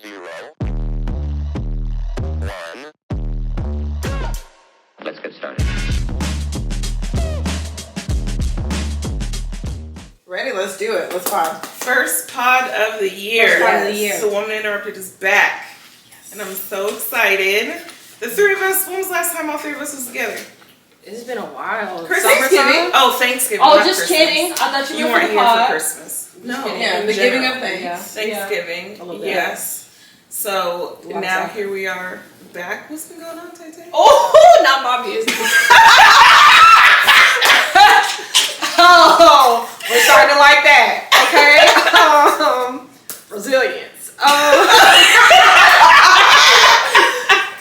0, 1. Let's get started. Ready? Let's do it. Let's pod. First pod of the year. First pod of the year. The Woman Interrupted is back. Yes. And I'm so excited. The three of us, when was the last time all three of us was together? It's been a while. Thanksgiving. Oh, Thanksgiving. Oh, not just Christmas. kidding. I thought you You were weren't for the here pod. for Christmas. No. Yeah, in the giving general. of thanks. Yeah. Thanksgiving. A little bit. Yes. So Lots now of- here we are back. What's been going on, Tay Tay? Oh, not my business. Oh, we're starting to like that. Okay. Resilience.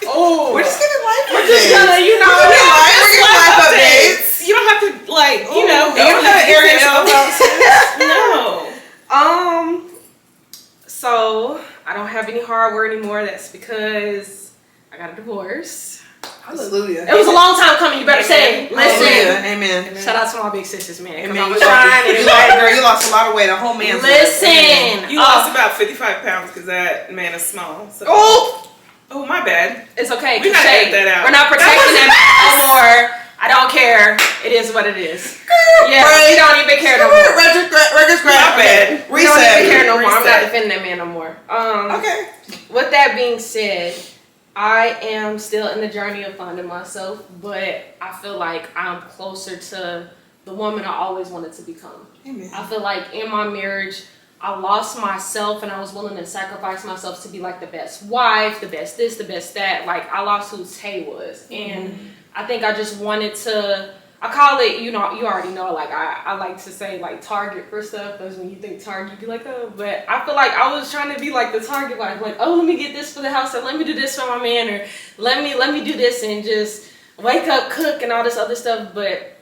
Oh, We're just giving life we're just updates. gonna, you know, We're giving life updates. You don't have to like, you know, you don't have to air it out. No. So I don't have any hardware anymore. That's because I got a divorce. Hallelujah. It was a long time coming. You better say, listen. Amen. Shout out to my big sisters, man. 'Cause I Amen. was trying You and lost, girl, you lost a lot of weight. A whole man's weight. listen. You lost about 55 pounds because that man is small. So. Oh, my bad. It's okay. We gotta edit that out. We're not protecting them no more. I don't care. It is what it is. Yeah, Right. we don't even care no more. Records My bad. We don't even care no more. I'm not Reset. defending that man no more. Okay. With that being said, I am still in the journey of finding myself, but I feel like I'm closer to the woman I always wanted to become. Amen. I feel like in my marriage, I lost myself and I was willing to sacrifice myself to be like the best wife, the best this, the best that. Like I lost who Tay was. And I think I just wanted to, I call it, you know, you already know, like I like to say like Target for stuff, because when you think Target, you be like, oh, but I feel like I was trying to be like the Target wife, like, oh, let me get this for the house, or let me do this for my man, or let me do this and just wake up, cook and all this other stuff. But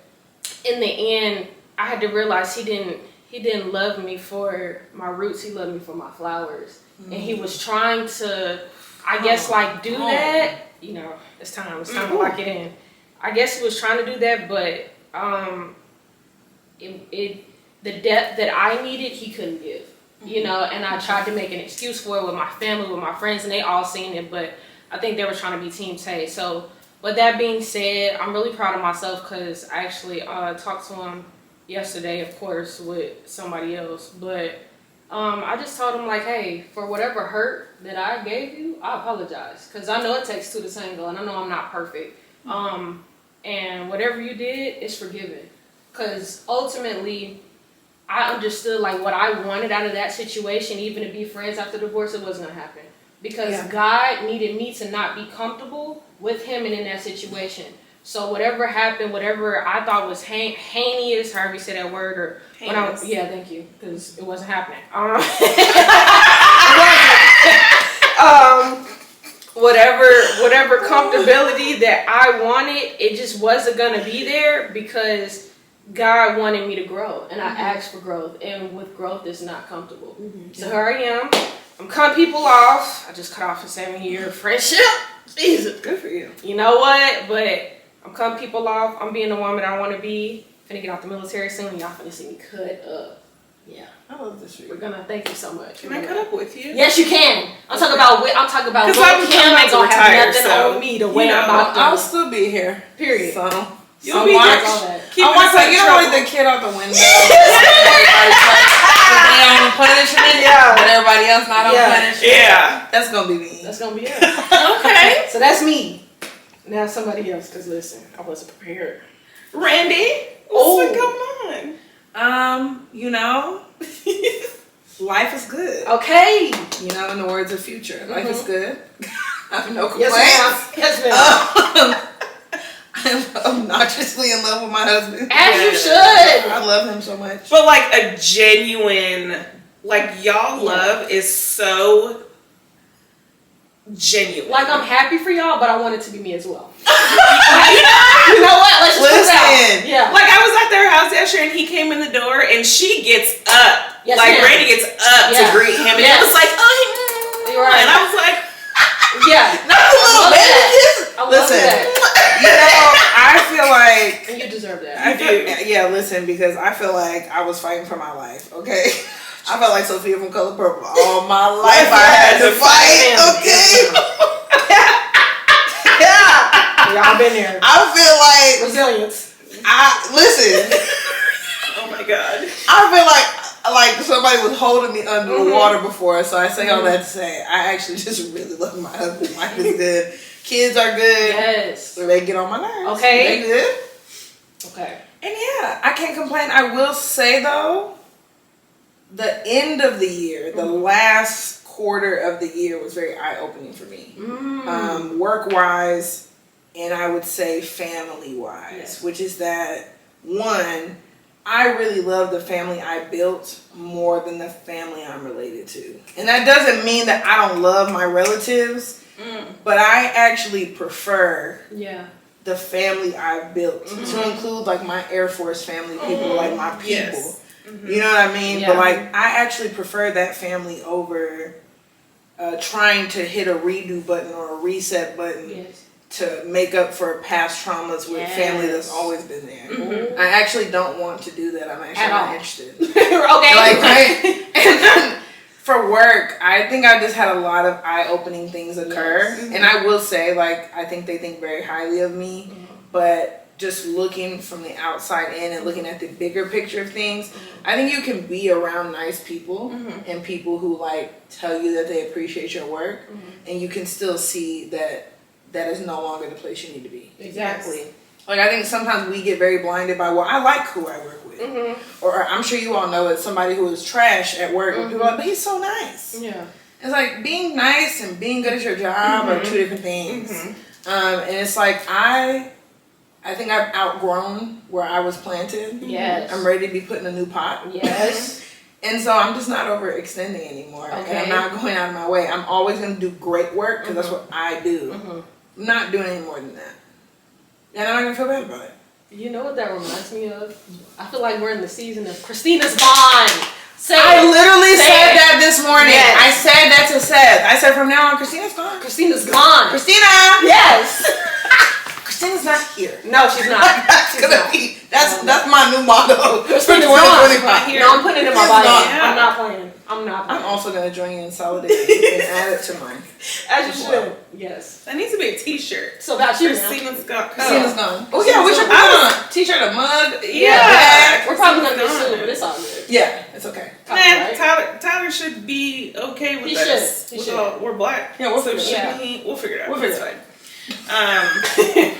in the end, I had to realize he didn't love me for my roots, he loved me for my flowers. And he was trying to, I guess, like do that. You know, it's time to lock it in. I guess he was trying to do that, but the depth that I needed, he couldn't give. You know, and I tried to make an excuse for it with my family, with my friends, and they all seen it, but I think they were trying to be Team Tay. So with that being said, I'm really proud of myself because I actually talked to him yesterday, of course, with somebody else, but I just told him like, hey, for whatever hurt that I gave you, I apologize, because I know it takes two to tango, and I know I'm not perfect. And whatever you did is forgiven, because ultimately I understood like what I wanted out of that situation, even to be friends after divorce, it wasn't gonna happen, because God needed me to not be comfortable with him and in that situation. So whatever happened, whatever I thought was heinous, however you say that word, or when I was, yeah, thank you, because it wasn't happening. Whatever comfortability that I wanted, it just wasn't gonna be there, because God wanted me to grow, and I asked for growth, and with growth, it's not comfortable. So here I am. I'm cutting people off. I just cut off a 7-year friendship. Jesus, Good for you. you know what? But I'm cutting people off. I'm being the woman I want to be. Finna get out the military soon. Y'all finna see me cut up. Yeah, I love this for we're you. gonna. Thank you so much. Can I cut up with you? Yes, you can. I'm talking about. Because Will I'm Kim ain't to gonna retire, have nothing so, on me the way you I'm know, about to. I'll still be here. Period. So, You'll be watch. all that. Keep I want to, you don't trouble. want the kid out the window. They on punishment, but everybody else not on punishment. Yeah. That's gonna be me. That's gonna be it. Okay. So that's me. Now somebody else, because listen, I wasn't prepared. Randy, what's been going on? You know, life is good. Okay. You know, in the words of Future, life is good. I have no Yes, complaints. ma'am. Yes, ma'am. I'm obnoxiously in love with my husband. As you should. I love him so much. But like a genuine, like y'all love is so genuine. Like, I'm happy for y'all, but I want it to be me as well. You know what? Let's just put it out. Listen. Yeah. Like I was at their house yesterday and he came in the door and she gets up. Yes, like ma'am. Randy gets up to Yeah. greet him and Yes. it was like, You're right. and I was like, Yeah. Not a little love baby that. kiss. I love Listen, that. you know, I feel like And you deserve that. I feel, yeah, listen, because I feel like I was fighting for my life, okay? I felt like Sophia from Color Purple. All my life I had to fight. I feel Resilience. listen. Oh my god. I feel like somebody was holding me under the water before, so I say all that to say I actually just really love my husband. Life is good. Kids are good. Yes. They get on my nerves. Okay. They good. Okay. And yeah, I can't complain. I will say though, the end of the year, the last quarter of the year was very eye-opening for me. Work-wise, and I would say family-wise, Yes. which is that, one, I really love the family I built more than the family I'm related to. And that doesn't mean that I don't love my relatives, but I actually prefer Yeah. the family I've built to include like my Air Force family, people like my people. Yes. You know what I mean? Yeah. But like I actually prefer that family over trying to hit a redo button or a reset button Yes. to make up for past traumas with family that's always been there. I actually don't want to do that. I'm actually not interested. Okay. Like, right? And for work, I think I just had a lot of eye-opening things occur. And I will say, like, I think they think very highly of me. But just looking from the outside in and looking at the bigger picture of things, I think you can be around nice people and people who, like, tell you that they appreciate your work. And you can still see that that is no longer the place you need to be. Exactly. Like, I think sometimes we get very blinded by, well, I like who I work with. Or I'm sure you all know it's somebody who is trash at work. And people are like, but he's so nice. Yeah. It's like being nice and being good at your job are two different things. And it's like, I think I've outgrown where I was planted. Yes. I'm ready to be put in a new pot. Yes. And so I'm just not overextending anymore. Okay. And I'm not going out of my way. I'm always going to do great work because that's what I do. I'm not doing any more than that. And I'm not going to feel bad about it. You know what that reminds me of? I feel like we're in the season of Christina's gone. I literally said that this morning. Yes. I said that to Seth. I said from now on, Christina's gone. Christina's gone. Christina! Yes. Christina's not here. No, she's not. That's gonna be that's my new motto for Christina's gone. 2025. No, I'm putting it in my It's body. gone. I'm not playing. I'm not I'm playing. also gonna join you in solidarity and add it to mine. As you should. Yes. That needs to be a t-shirt. So about you now. Christina's gone. Christina's gone. Oh yeah, we should put on a t-shirt, a mug. Yeah. We're probably gonna get Christina's sued, gone. but it's all good. Yeah, it's okay. Man, Copyright. Tyler should be okay with He this. should. He With should. all- we're black. Yeah, we'll so figure it out. we'll figure it out. We'll figure It's it out. fine.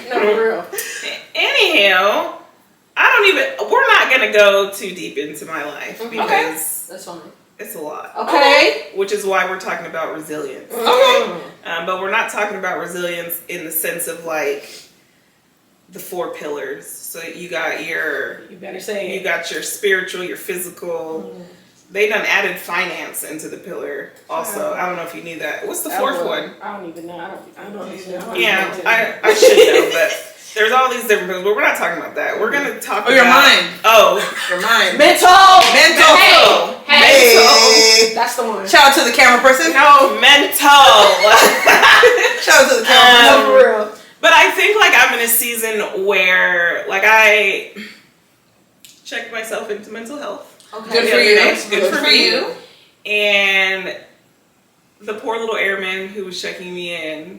No, for real. Anyhow, we're not gonna go too deep into my life because That's fine. it's a lot. Okay. Which is why we're talking about resilience. Okay. But we're not talking about resilience in the sense of like the 4 pillars. So you got your You better say you it. got your spiritual, your physical. They done added finance into the pillar also. I don't know if you knew that. What's the 4th one? I don't even know. I don't even know. Yeah, I should know, but there's all these different pillars, but we're not talking about that. We're gonna talk about your mind. Oh, Your mind. Mental. Mental. Hey. Hey. That's the one. Shout out to the camera person. no, mental. Shout out to the camera person. No, for real. But I think like I'm in a season where like I checked myself into mental health. Okay. Good the for other you. day. Good for me. you. And the poor little airman who was checking me in,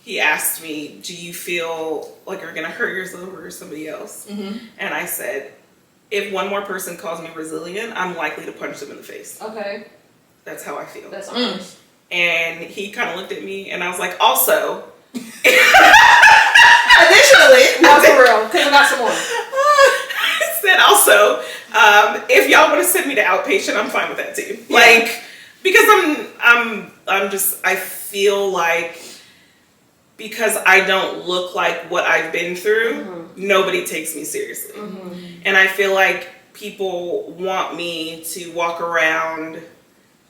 he asked me, do you feel like you're going to hurt yourself or somebody else? And I said, if one more person calls me resilient, I'm likely to punch them in the face. Okay. That's how I feel. That's honest. And he kind of looked at me and I was like, also, Additionally, No, for real. Because I got some more. I said also, if y'all want to send me to outpatient, I'm fine with that too. Yeah. Like, because I feel like because I don't look like what I've been through, nobody takes me seriously. And I feel like people want me to walk around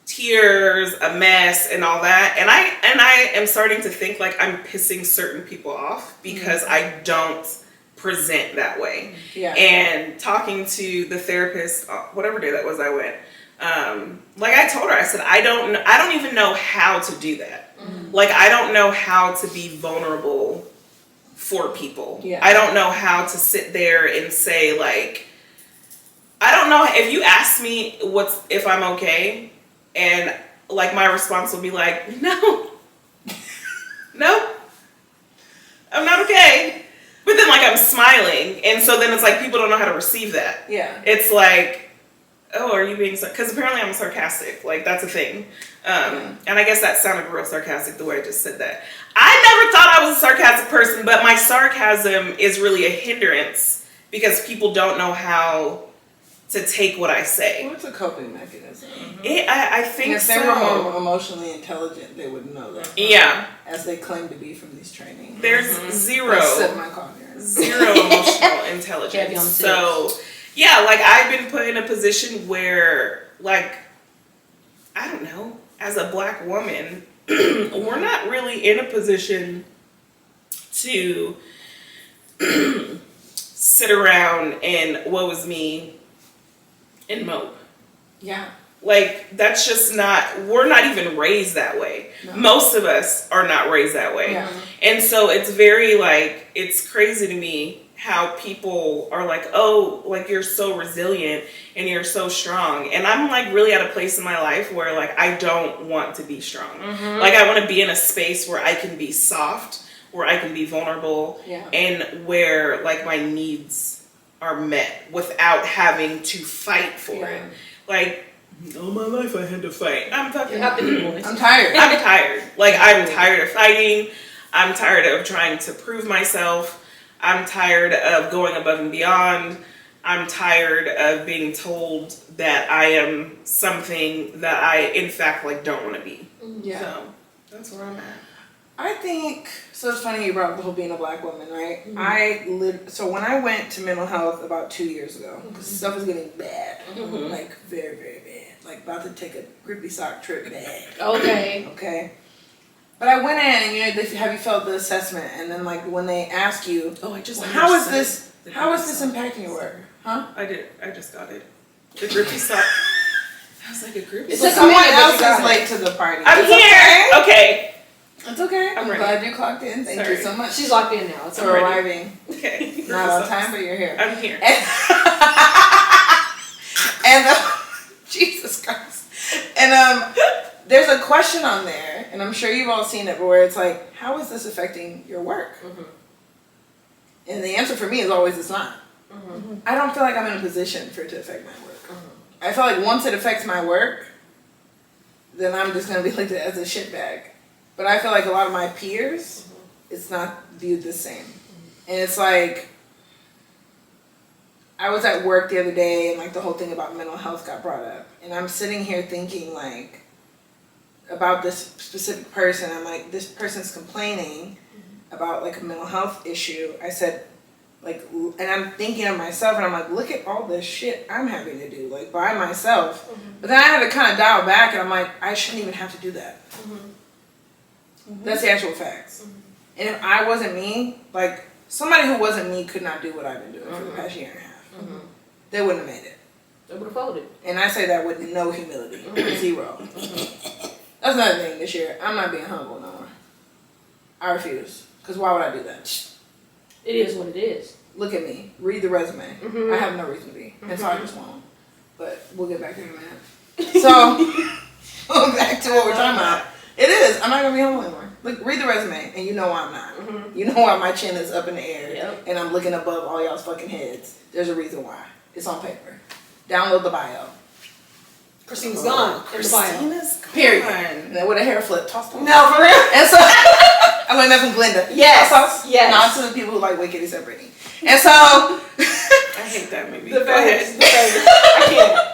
tears, a mess, and all that. And I am starting to think like I'm pissing certain people off because I don't present that way. Yeah. And talking to the therapist, whatever day that was I went, like I told her, I said, I don't even know how to do that. Like, I don't know how to be vulnerable for people. Yeah. I don't know how to sit there and say, like, I don't know if you ask me if I'm okay, and like my response will be like, no, I'm not okay. But smiling. And so then it's like people don't know how to receive that. Yeah. It's like, oh, are you being because apparently I'm sarcastic. Like, that's a thing. And I guess that sounded real sarcastic the way I just said that. I never thought I was a sarcastic person, but my sarcasm is really a hindrance because people don't know how to take what I say. What's a coping mechanism? I think If they were more emotionally intelligent, they would know that. Yeah. As they claim to be from these trainings. There's zero zero emotional intelligence. So, yeah, like I've been put in a position where, like, I don't know, as a black woman, we're not really in a position to sit around and woe is me and mope. Yeah. Like, that's just not, we're not even raised that way. No. Most of us are not raised that way. Yeah. And so it's very, like, it's crazy to me how people are like, oh, like, you're so resilient and you're so strong. And I'm, like, really at a place in my life where, like, I don't want to be strong. Mm-hmm. Like, I want to be in a space where I can be soft, where I can be vulnerable, and where, like, my needs are met without having to fight for it. Like, all my life I had to fight. I'm fucking I'm tired. I'm tired. Like, I'm tired of fighting. I'm tired of trying to prove myself. I'm tired of going above and beyond. I'm tired of being told that I am something that I, in fact, like, don't want to be. Yeah. So, that's where I'm at. I think, so it's funny you brought up the whole being a black woman, right? Mm-hmm. So when I went to mental health about 2 years ago, because stuff was getting bad, like very, very bad, like about to take a grippy sock trip bad. Okay. But I went in and, you know, have you felt the assessment? And then, like, when they ask you, how is this impacting your work? Huh? I just got it. The grippy sock. I was like, a grippy sock? Someone else is late to the party. I'm here! Okay. It's okay. I'm glad you clocked in. Thank you so much. She's locked in now. It's arriving. Okay. Not on time, but you're here. I'm here. And Jesus Christ. And there's a question on there, and I'm sure you've all seen it, but where it's like, how is this affecting your work? Mm-hmm. And the answer for me is always it's not. Mm-hmm. I don't feel like I'm in a position for it to affect my work. Mm-hmm. I feel like once it affects my work, then I'm just going to be looked at as a shitbag. But I feel like a lot of my peers, it's not viewed the same. And it's like, I was at work the other day and, like, the whole thing about mental health got brought up. And I'm sitting here thinking, like, about this specific person. I'm like, this person's complaining about, like, a mental health issue. I said, like, and I'm thinking of myself and I'm like, look at all this shit I'm having to do, like, by myself. But then I had to kind of dial back and I'm like, I shouldn't even have to do that. That's the actual facts. And if I wasn't me, like, somebody who wasn't me could not do what I've been doing for the past year and a half. They wouldn't have made it. They would have folded. And I say that with no humility. Zero. That's another thing this year. I'm not being humble no more. I refuse. Because why would I do that? It is what it is. Look at me. Read the resume. I have no reason to be. And so I just won't. But we'll get back to it in a minute. So, going back to what we're talking about. It is. I'm not going to be humble anymore. Look, read the resume, and you know why I'm not. You know why my chin is up in the air, and I'm looking above all y'all's fucking heads. There's a reason why. It's on paper. Download the bio. Christina's gone. Christina's gone. Period. And then with a hair flip, toss them. No, for real. And so, I learned that from Glenda. Yes. Yes. Not to the people who like wicked except Brittany. And so, I hate that movie. The face. I can't.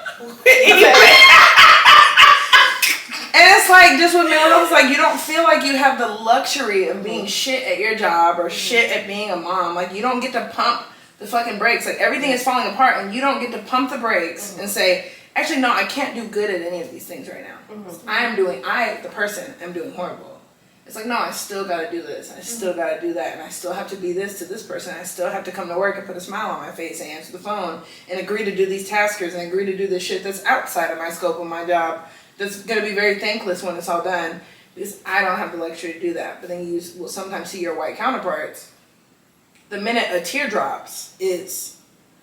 And it's like, just with mental health, it's like, you don't feel like you have the luxury of being shit at your job or shit at being a mom. Like, you don't get to pump the fucking brakes. Like, everything is falling apart, and you don't get to pump the brakes and say, actually, no, I can't do good at any of these things right now. The person, am doing horrible. It's like, no, I still gotta do this, and I still gotta do that, and I still have to be this to this person. I still have to come to work and put a smile on my face and answer the phone and agree to do these taskers and agree to do this shit that's outside of my scope of my job. That's going to be very thankless when it's all done, because I don't have the luxury to do that. But then you will sometimes see your white counterparts. The minute a tear drops is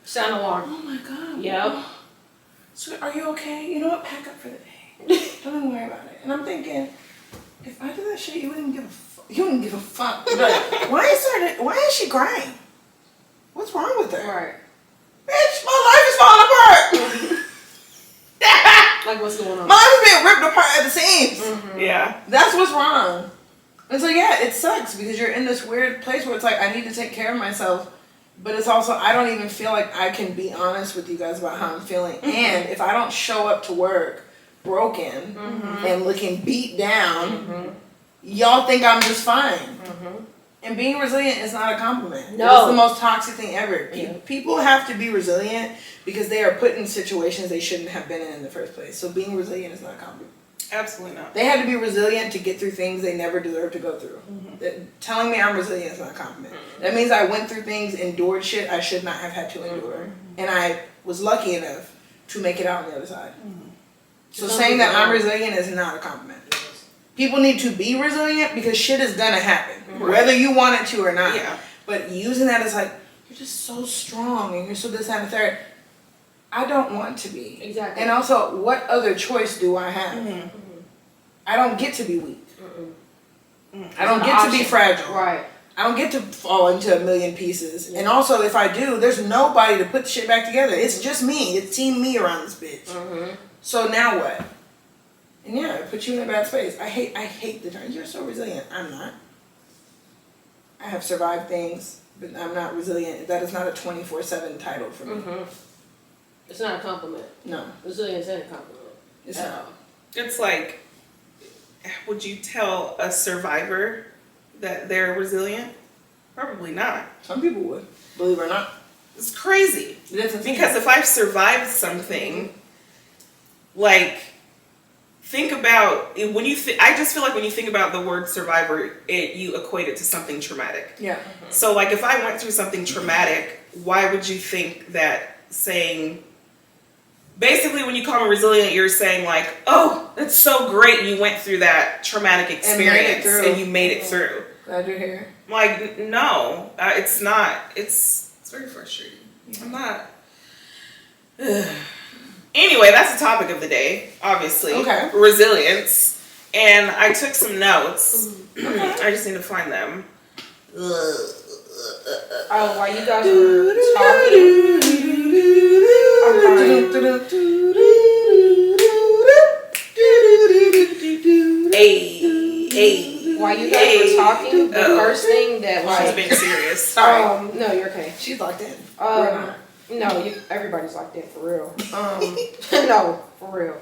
sound alarm. Oh my God. Yep. So are you okay? You know what? Pack up for the day. Don't even worry about it. And I'm thinking, if I do that shit, you wouldn't give a fuck. You wouldn't give a fuck. Like, why is she crying? What's wrong with her? Right. Bitch, my life is falling apart. Like, what's going on? My life is being ripped apart at the seams. Mm-hmm. Yeah. That's what's wrong. And so yeah, it sucks because you're in this weird place where it's like I need to take care of myself, but it's also I don't even feel like I can be honest with you guys about how I'm feeling. Mm-hmm. And if I don't show up to work broken Mm-hmm. and looking beat down, Mm-hmm. y'all think I'm just fine. Mm-hmm. And being resilient is not a compliment. No. It's the most toxic thing ever. Yeah. People have to be resilient because they are put in situations they shouldn't have been in the first place. So being resilient is not a compliment. Absolutely not. They had to be resilient to get through things they never deserved to go through. Mm-hmm. Telling me I'm resilient is not a compliment. That means I went through things, endured shit I should not have had to endure. And I was lucky enough to make it out on the other side. So Some saying that people I'm aren't. resilient is not a compliment. People need to be resilient because shit is gonna happen, whether you want it to or not. Yeah. But using that as like, you're just so strong and you're so this, that, and the third. I don't want to be. Exactly. And also, what other choice do I have? Mm-hmm. I don't get to be weak. Mm-mm. I don't It's get not to be option. fragile. Right. I don't get to fall into a million pieces. And also, if I do, there's nobody to put the shit back together. It's just me. It's team me around this bitch. Mm-hmm. So now what? And yeah, it puts you in a bad space. I hate the term. You're so resilient. I'm not. I have survived things, but I'm not resilient. That is not a 24/7 title for me. Mm-hmm. It's not a compliment. No, Resilience ain't a compliment. it's At not. all. It's like, would you tell a survivor that they're resilient? Probably not. Some people would, believe it or not. It's crazy. Because if I've survived something, like, think about when you. I just feel like when you think about the word survivor, you equate it to something traumatic. Yeah. So, like, if I went through something traumatic, why would you think that saying? Basically, when you call me resilient, you're saying like, "Oh, that's so great! You went through that traumatic experience and you made it through." Glad you're here. Like, no, it's not. It's very frustrating. I'm not. Anyway, that's the topic of the day, obviously. Okay. Resilience. And I took some notes. I just need to find them. Oh, while you guys were Hey. While you guys were talking, the first thing that She's like being serious. Sorry. no, you're okay. She's locked in. We're not. No, everybody's like that for real. No, for real.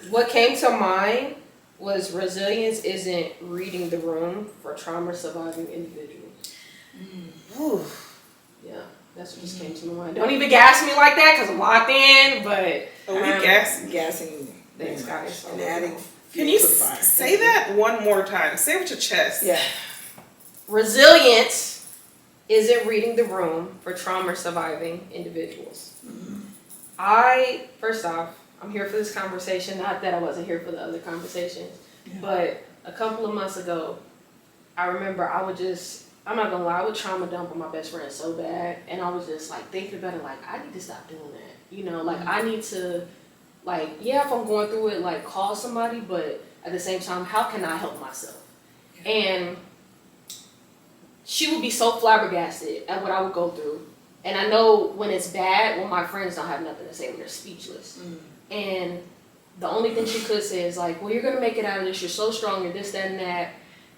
What came to mind was resilience isn't reading the room for trauma surviving individuals. Ooh. Yeah, that's what just came to my mind. Don't even gas me like that because I'm locked in, but Oh, we I'm gassing. gassing Thanks, guys. and adding. Can you fuel to the fire. say that one more time? Say it with your chest. Yeah. resilience isn't reading the room for trauma surviving individuals. First off, I'm here for this conversation. Not that I wasn't here for the other conversations, but a couple of months ago, I remember I'm not gonna lie, I would trauma dump on my best friend so bad, and I was just like thinking about it, like I need to stop doing that. You know, like I need to, like, yeah, if I'm going through it, like call somebody, but at the same time, how can I help myself? And she would be so flabbergasted at what I would go through. And I know when it's bad, when my friends don't have nothing to say, when they're speechless. And the only thing she could say is like, well, you're going to make it out of this. You're so strong. You're this, that, and that.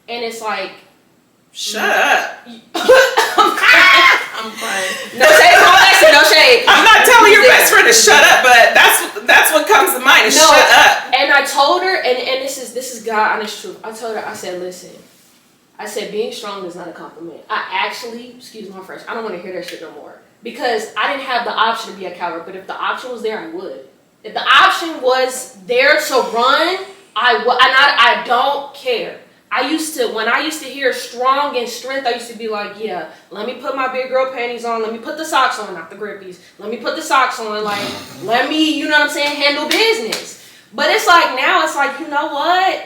And it's like... Shut up. I'm crying. No shade. No shade. I'm not telling your best friend to shut up, but that's what comes to mind is shut up. And I told her, and this is God honest truth. I told her, I said, listen, I said, being strong is not a compliment. I actually, excuse my French, I don't want to hear that shit no more. Because I didn't have the option to be a coward, but if the option was there, I would. If the option was there to run, I would. And I don't care. When I used to hear strong and strength, I used to be like, yeah, let me put my big girl panties on. Let me put the socks on, not the grippies. Let me put the socks on. Like, let me, you know what I'm saying, handle business. But it's like, now it's like, you know what?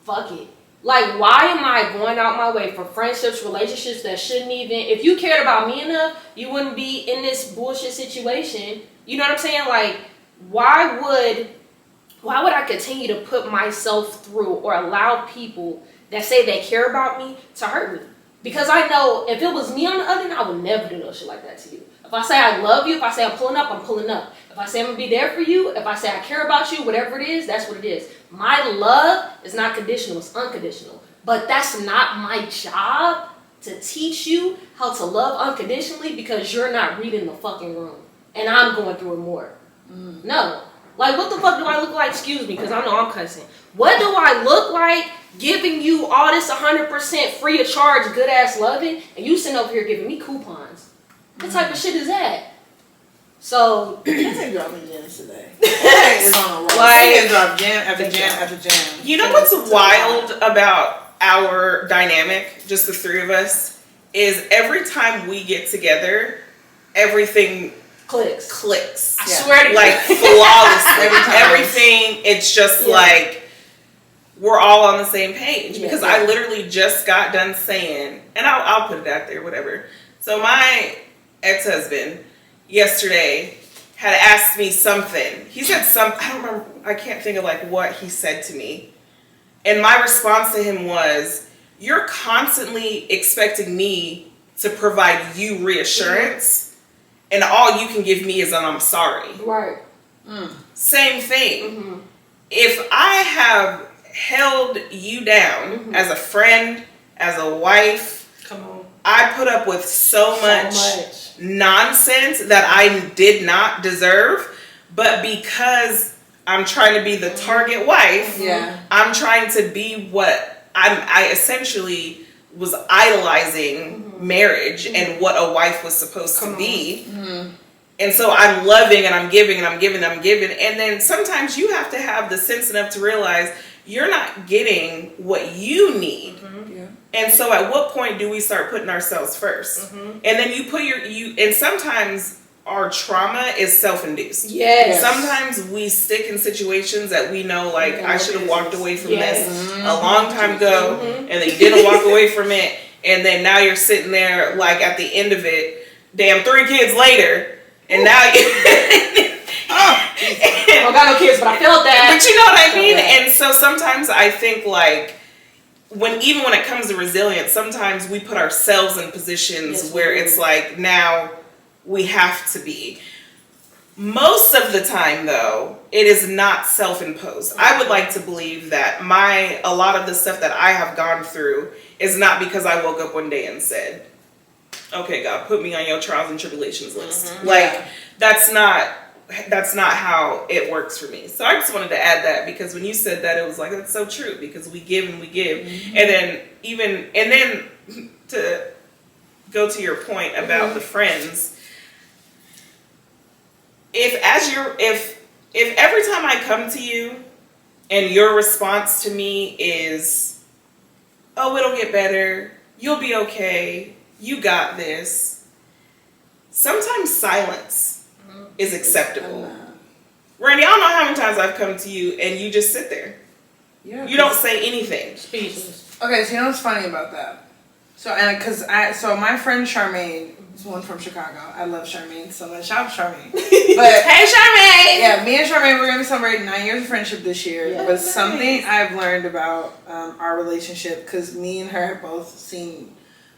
Fuck it. Like, why am I going out my way for friendships, relationships that shouldn't even... If you cared about me enough, you wouldn't be in this bullshit situation. You know what I'm saying? Like, why would I continue to put myself through or allow people that say they care about me to hurt me? Because I know if it was me on the other end, I would never do no shit like that to you. If I say I love you, if I say I'm pulling up, I'm pulling up. If I say I'm gonna be there for you, if I say I care about you, whatever it is, that's what it is. My love is not conditional, it's unconditional. But that's not my job to teach you how to love unconditionally because you're not reading the fucking room. And I'm going through it more. No. Like, what the fuck do I look like? Excuse me, because I know I'm cussing. What do I look like giving you all this 100% free of charge, good ass loving, and you sitting over here giving me coupons? What type of shit is that? So, I think dropping gems today. It's on a roll. Like, drop jam after jam after jam. You know what's wild about our dynamic, just the three of us, is every time we get together, everything clicks. I swear to you. Like flawlessly. Everything, it's just like we're all on the same page. Because I literally just got done saying, and I'll put it out there, whatever. So my ex-husband yesterday had asked me something. He said something, I don't remember, I can't think of like what he said to me. And my response to him was, you're constantly expecting me to provide you reassurance. And all you can give me is an I'm sorry. Right. Same thing. If I have held you down as a friend, as a wife, come on, I put up with so much nonsense that I did not deserve, but because I'm trying to be the target wife, I'm trying to be what I essentially was idolizing marriage and what a wife was supposed to be. And so I'm loving and I'm giving and I'm giving and I'm giving. And then sometimes you have to have the sense enough to realize you're not getting what you need. And so at what point do we start putting ourselves first? And then you put and sometimes our trauma is self-induced. Yes. Sometimes we stick in situations that we know, like, I should have walked away from this a long time ago, and then you didn't walk away from it, and then now you're sitting there, like, at the end of it, damn, 3 kids later, and now you... I don't got no kids, but I felt that. But you know what I mean? And so sometimes I think, like, even when it comes to resilience, sometimes we put ourselves in positions where it's like, now... we have to be. Most of the time, though, it is not self-imposed. I would like to believe that a lot of the stuff that I have gone through is not because I woke up one day and said, okay, God, put me on your trials and tribulations list. Like, that's not how it works for me. So I just wanted to add that because when you said that, it was like, that's so true because we give and we give. And then to go to your point about the friends, if every time I come to you and your response to me is, oh, it'll get better, you'll be okay, you got this, sometimes silence is acceptable. Randy, I don't know how many times I've come to you and you just sit there. You don't say anything. Speechless. Okay, so you know what's funny about that? So my friend Charmaine, one from Chicago. I love Charmaine so much. Shout out Charmaine. But hey, Charmaine! Yeah, me and Charmaine, we're going to celebrate 9 years of friendship this year. Yeah, but something I've learned about our relationship, because me and her have both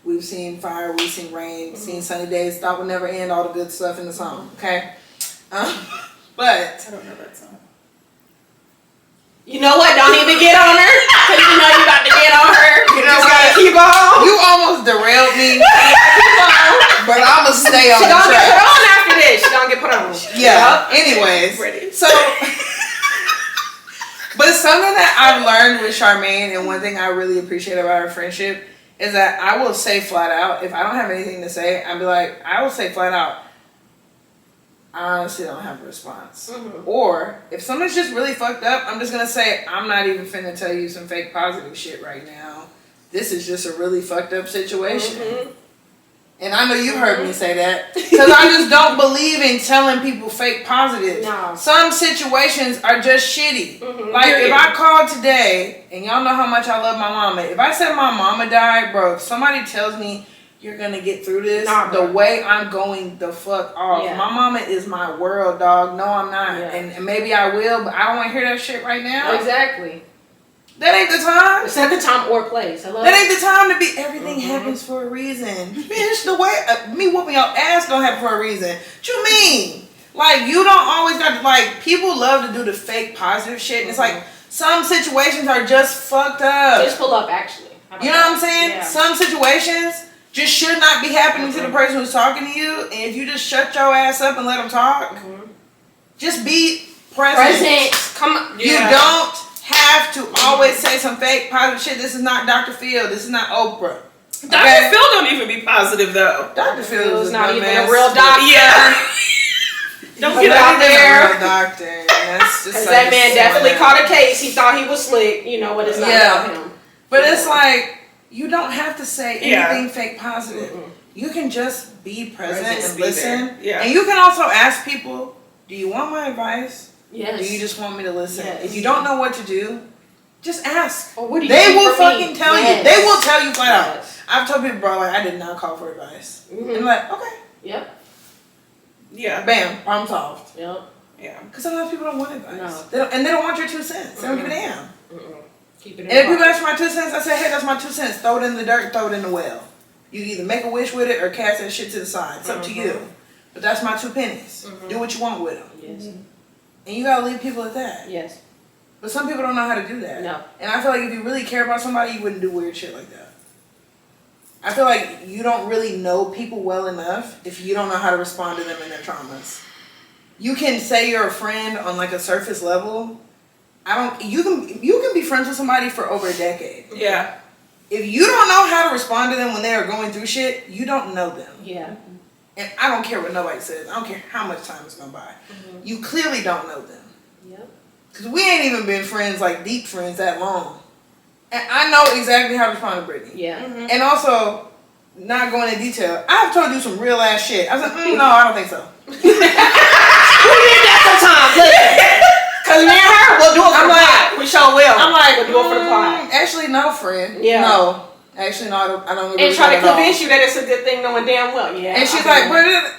we've seen fire, we've seen rain, seen sunny days, thought would never end, all the good stuff in the song, okay? But I don't know that song. You know what? Don't even get on her. Because you know you about to get on her. You know just gotta what? keep on. You almost derailed me. But I'm going to stay on She the don't track. get put on after this. She don't get put on. Yeah. Anyways. Ready. So, but something that I've learned with Charmaine, and one thing I really appreciate about our friendship, is that I will say flat out, if I don't have anything to say, I will say flat out, I honestly don't have a response. Or, if someone's just really fucked up, I'm just going to say, I'm not even finna tell you some fake positive shit right now. This is just a really fucked up situation. And I know you've heard me say that. Because I just don't believe in telling people fake positives. No. Some situations are just shitty. Like, if I called today, and y'all know how much I love my mama. If I said my mama died, bro, if somebody tells me you're going to get through this, the way I'm going the fuck off. Yeah. My mama is my world, dog. No, I'm not. Yeah. And maybe I will, but I don't want to hear that shit right now. Exactly. That ain't the time. It's not the time or place. Hello? That ain't the time to be. Everything happens for a reason. Bitch, the way me whooping your ass don't happen for a reason. What you mean? Like, you don't always got to, like, people love to do the fake positive shit. And it's like, some situations are just fucked up. Just pull up, actually. You know what I'm saying? Yeah. Some situations just should not be happening to the person who's talking to you. And if you just shut your ass up and let them talk, just be present. Come on. You don't have to always say some fake positive shit. This is not Dr. Phil. This is not Oprah. Dr. Phil don't even be positive though. Dr. Phil is not a even mess. a real doctor. Yeah. Don't He's get not out even there. a real doctor. That's just Because like that man definitely caught a case. He thought he was slick. You know what? It's not about him. But it's like, you don't have to say Yeah. anything fake positive. You can just be present and be listen. there. Yeah. And you can also ask people, do you want my advice? Yes. Do you just want me to listen? Yes. If you don't know what to do, just ask. Or what do you They do will for me? fucking tell Yes. you. They will tell you flat out. Yes. I've told people, bro, like, I did not call for advice. And I'm like, okay. Yep. Yeah. Bam, problem solved. Yep. Yeah. Because sometimes people don't want advice. No. They don't want your 2 cents. They don't give a damn. Keep it in And if people pocket. ask for my 2 cents, I say, hey, that's my 2 cents. Throw it in the dirt, throw it in the well. You either make a wish with it or cast that shit to the side. It's up to you. But that's my 2 pennies. Do what you want with them. Yes. And you gotta leave people at that. Yes. But some people don't know how to do that. No. And I feel like if you really care about somebody, you wouldn't do weird shit like that. I feel like you don't really know people well enough if you don't know how to respond to them in their traumas. You can say you're a friend on like a surface level. You can be friends with somebody for over a decade. Yeah. If you don't know how to respond to them when they are going through shit, you don't know them. Yeah. And I don't care what nobody says. I don't care how much time has gone by. You clearly don't know them. Yep. Because we ain't even been friends, like deep friends, that long. And I know exactly how to respond to Brittany. Yeah. And also, not going into detail, I've told you some real ass shit. I was like, no, I don't think so. We did that sometimes. Because me and her, we'll do it for the plot. We sure will. I'm like, we'll do it for the plot. actually, no, friend. Yeah. No. Actually, no, I don't agree And with try to that at all. convince you that it's a good thing, knowing damn well. Yeah. And she's I like,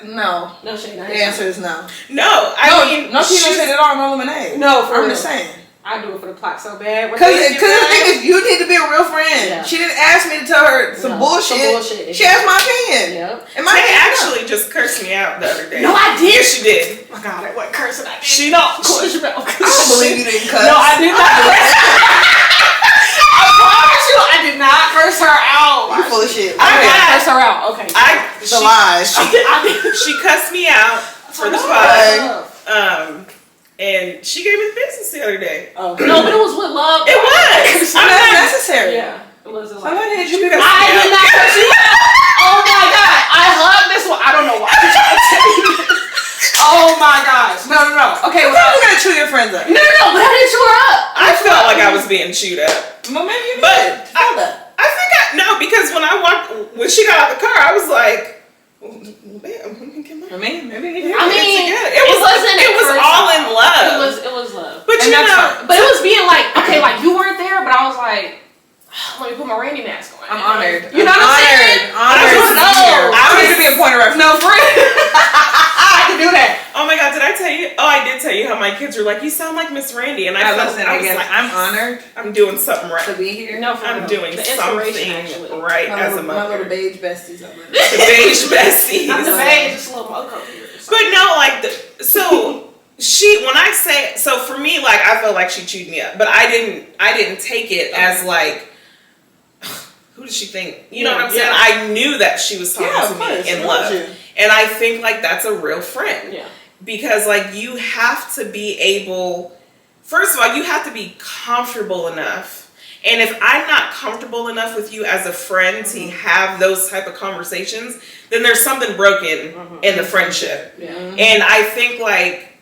feel no. no shade. The answer is no. No, I mean, no peanut shit at all, no lemonade. No, for I'm real. just saying. I do it for the plot so bad. Because the thing is, you need to be a real friend. Yeah. She didn't ask me to tell her some bullshit. She asked my opinion. Yep. And my They opinion, actually just cursed me out the other day. No, I did. Yes, she did. Oh my God, I wasn't cursing. I did. She no, don't. of course you I don't believe you didn't cuss. No, I did not. I promise you, I did not curse her out. You full of shit. I did not I- curse her out. Okay. The lies. I did. She cussed me out for the pod. And she gave me the business the other day. Oh. No, but it was with love. It was. I'm not necessary. Yeah, it was a lot. Somebody hit you. She cussed I me did out. not curse you out. Oh my God, I hugged this one. I don't know why. I'm trying to tell you this. Oh my gosh. No. Okay, Well, you gotta chew your friends up. No, but I didn't chew her up. I felt like I was being chewed up. Well, maybe you But did. Feel that. I think because when she got out the car, I was like, well, damn, I mean, maybe you did. I mean, it wasn't. It was at first all love. in love. It was love. But And you that's know, fine. But it was being like, okay, like you weren't there, but I was like, let me put my Randy mask on. I'm honored. You know what I'm saying? Honored. I I was- need to be a point of reference. No, for real. I can do that. oh my God, did I tell you? Oh, I did tell you how my kids were like, you sound like Miss Randy. And I felt, Listen, I was again, like, I'm honored I'm doing something to right. be here. No, for I'm real. doing The something inspiration, actually. right as a My little mother. beige besties. I'm like, The beige besties. Not the beige, just a little mocha here. But no, like, when I say, so for me, like, I felt like she chewed me up, but I didn't take it as like, who does she think? You know what I'm saying? Yeah. I knew that she was talking Yeah, to of me course, in she love. loves you. And I think like that's a real friend. Yeah. Because like you have to be able, first of all, you have to be comfortable enough. And if I'm not comfortable enough with you as a friend to have those type of conversations, then there's something broken in the friendship. Yeah. And I think like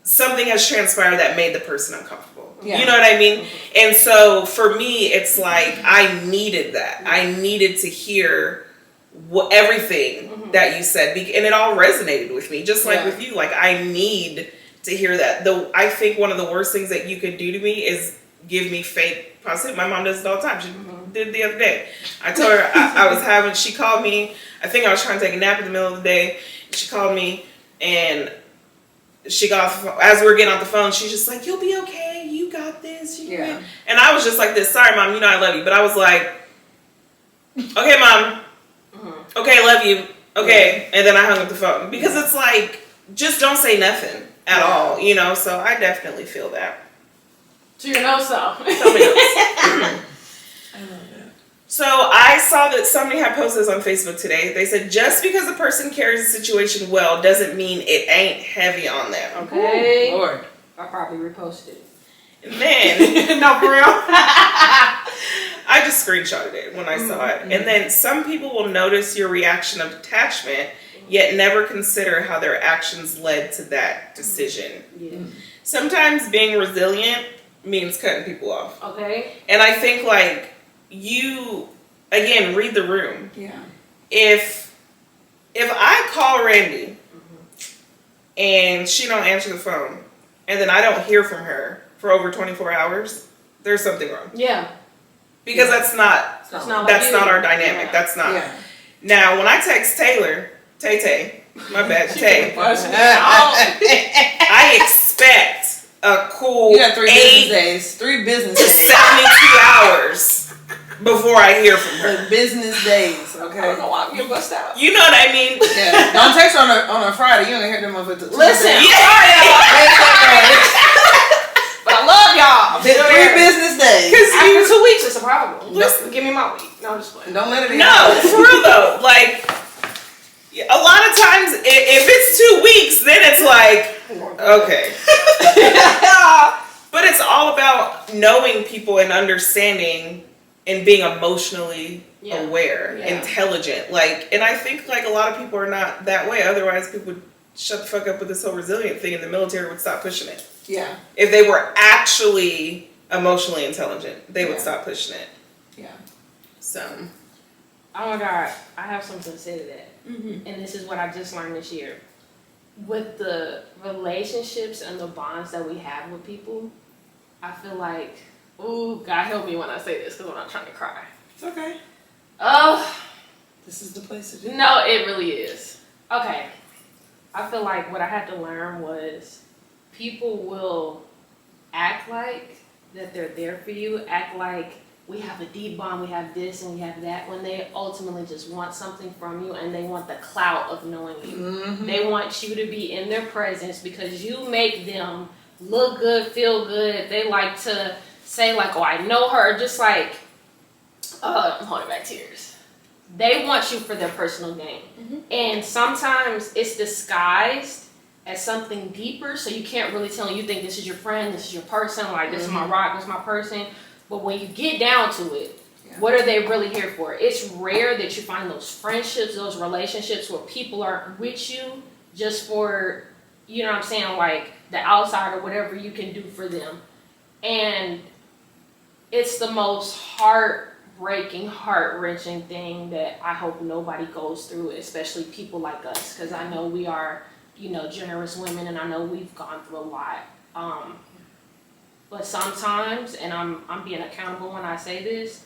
something has transpired that made the person uncomfortable. Yeah. You know what I mean? And so for me, it's like I needed that. I needed to hear everything that you said, and it all resonated with me, just like with you. Like I need to hear that. I think one of the worst things that you could do to me is give me fake positivity. My mom does it all the time. She did it the other day. I told her she called me. I think I was trying to take a nap in the middle of the day. She called me and she got off, as we were getting off the phone, she's just like, you'll be okay. You got got this. Yeah. And I was just like this. Sorry, Mom, you know I love you. But I was like, okay, Mom. Okay, love you. Okay. And then I hung up the phone. Because it's like, just don't say nothing at all, you know? So I definitely feel that. So you know so. Tell me else. I love that. So I saw that somebody had posted this on Facebook today. They said, just because a person carries a situation well doesn't mean it ain't heavy on them. Okay. Lord. I probably reposted it. And then No, for real. I just screenshotted it when I saw it. And then some people will notice your reaction of detachment, yet never consider how their actions led to that decision. Yeah. Sometimes being resilient means cutting people off. Okay. And I think like you, again, read the room. Yeah. If I call Randy and she don't answer the phone and then I don't hear from her for over 24 hours, there's something wrong. Yeah. Because that's not our dynamic. Yeah. That's not. Yeah. Now, when I text Taylor, Tay, my bad, Tay, I expect a cool You got 3 business 8 days. 3 business to days. 72 hours before I hear from her. The business days, I don't okay? know why I'm getting bust out. You know what I mean? Yeah. Don't text her on a Friday. You don't hear them over Tuesday. Listen, Yeah. but I love y'all. I'm still 3 here. business days. After 2 weeks, it's a problem. Listen. Give me my week. No, I'm just playing. Don't let it in. No, for real though. Like, a lot of times, if it's 2 weeks, then it's like, okay. But it's all about knowing people and understanding and being emotionally aware, intelligent. Like, and I think like a lot of people are not that way. Otherwise, people would shut the fuck up with this whole resilient thing and the military would stop pushing it. Yeah. If they were actually emotionally intelligent, they would stop pushing it. Yeah. So. Oh my God, I have something to say to that. And this is what I just learned this year. With the relationships and the bonds that we have with people, I feel like, ooh, God help me when I say this because I'm not trying to cry. It's okay. Oh, This is the place to do it. no, it really is. Okay. I feel like what I had to learn was people will act like that they're there for you, act like we have a deep bond, we have this and we have that, when they ultimately just want something from you and they want the clout of knowing you. Mm-hmm. They want you to be in their presence because you make them look good, feel good. They like to say like, oh, I know her, just like, I'm holding back tears. They want you for their personal gain. And sometimes it's disguised as something deeper, so you can't really tell. You think this is your friend, this is your person, like this is my rock, this is my person. But when you get down to it, what are they really here for? It's rare that you find those friendships, those relationships where people are with you just for, you know what I'm saying, like the outside or whatever you can do for them. And it's the most heartbreaking, heart-wrenching thing that I hope nobody goes through, especially people like us, because I know we are, you know, generous women, and I know we've gone through a lot. But sometimes, and I'm being accountable when I say this,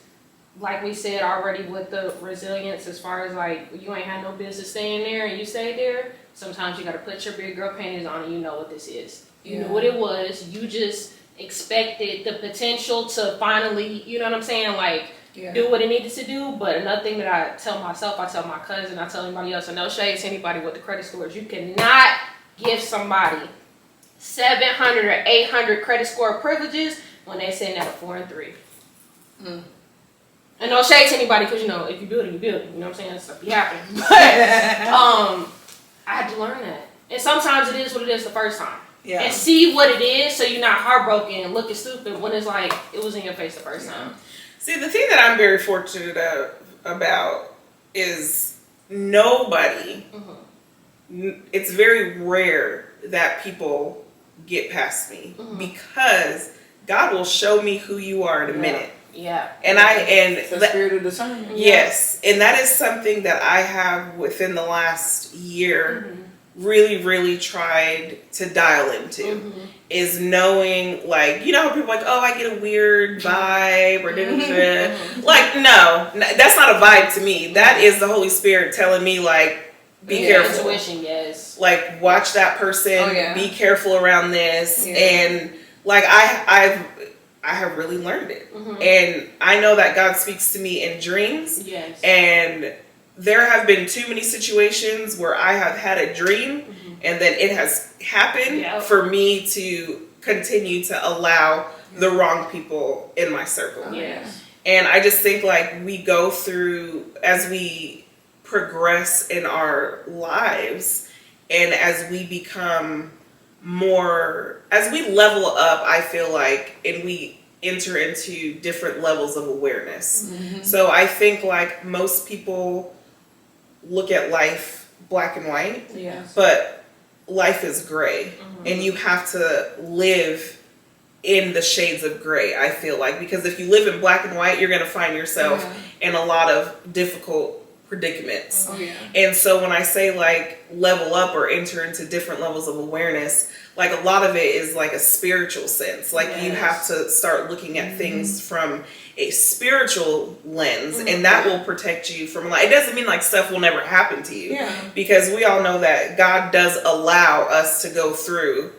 like we said already with the resilience, as far as like you ain't had no business staying there and you stayed there, sometimes you got to put your big girl panties on and you know what this is. You knew what it was. You just expected the potential to finally, you know what I'm saying, like do what it needed to do. But another thing that I tell myself, I tell my cousin, I tell anybody else, and no shade to anybody with the credit scores, you cannot give somebody 700 or 800 credit score privileges when they sitting at a 4 and 3. And no shade to anybody, because you know, if you build it, you build it. You know what I'm saying? Stuff be happening. But I had to learn that. And sometimes it is what it is the first time. Yeah. And see what it is, so you're not heartbroken and looking stupid when it's like it was in your face the first time. See, the thing that I'm very fortunate about is nobody, it's very rare that people get past me because God will show me who you are in a minute. Yeah. And It's the spirit of discernment. yes, and that is something that I have within the last year really, really tried to dial into is knowing, like, you know how people are like, oh, I get a weird vibe or like, no, that's not a vibe to me. That is the Holy Spirit telling me, like, be careful. Intuition, yes. Like, watch that person. Oh, yeah. Be careful around this. And like, I've I have really learned it. Mm-hmm. And I know that God speaks to me in dreams. Yes. And there have been too many situations where I have had a dream and then it has happened for me to continue to allow the wrong people in my circle. Yes. And I just think like we go through, as we progress in our lives and as we become more, as we level up, I feel like, and we enter into different levels of awareness. So I think like most people look at life black and white, but life is gray, and you have to live in the shades of gray, I feel like, because if you live in black and white, you're going to find yourself in a lot of difficult predicaments. And so when I say like level up or enter into different levels of awareness, like a lot of it is like a spiritual sense. Like you have to start looking at things from a spiritual lens, and that will protect you from like, it doesn't mean like stuff will never happen to you, because we all know that God does allow us to go through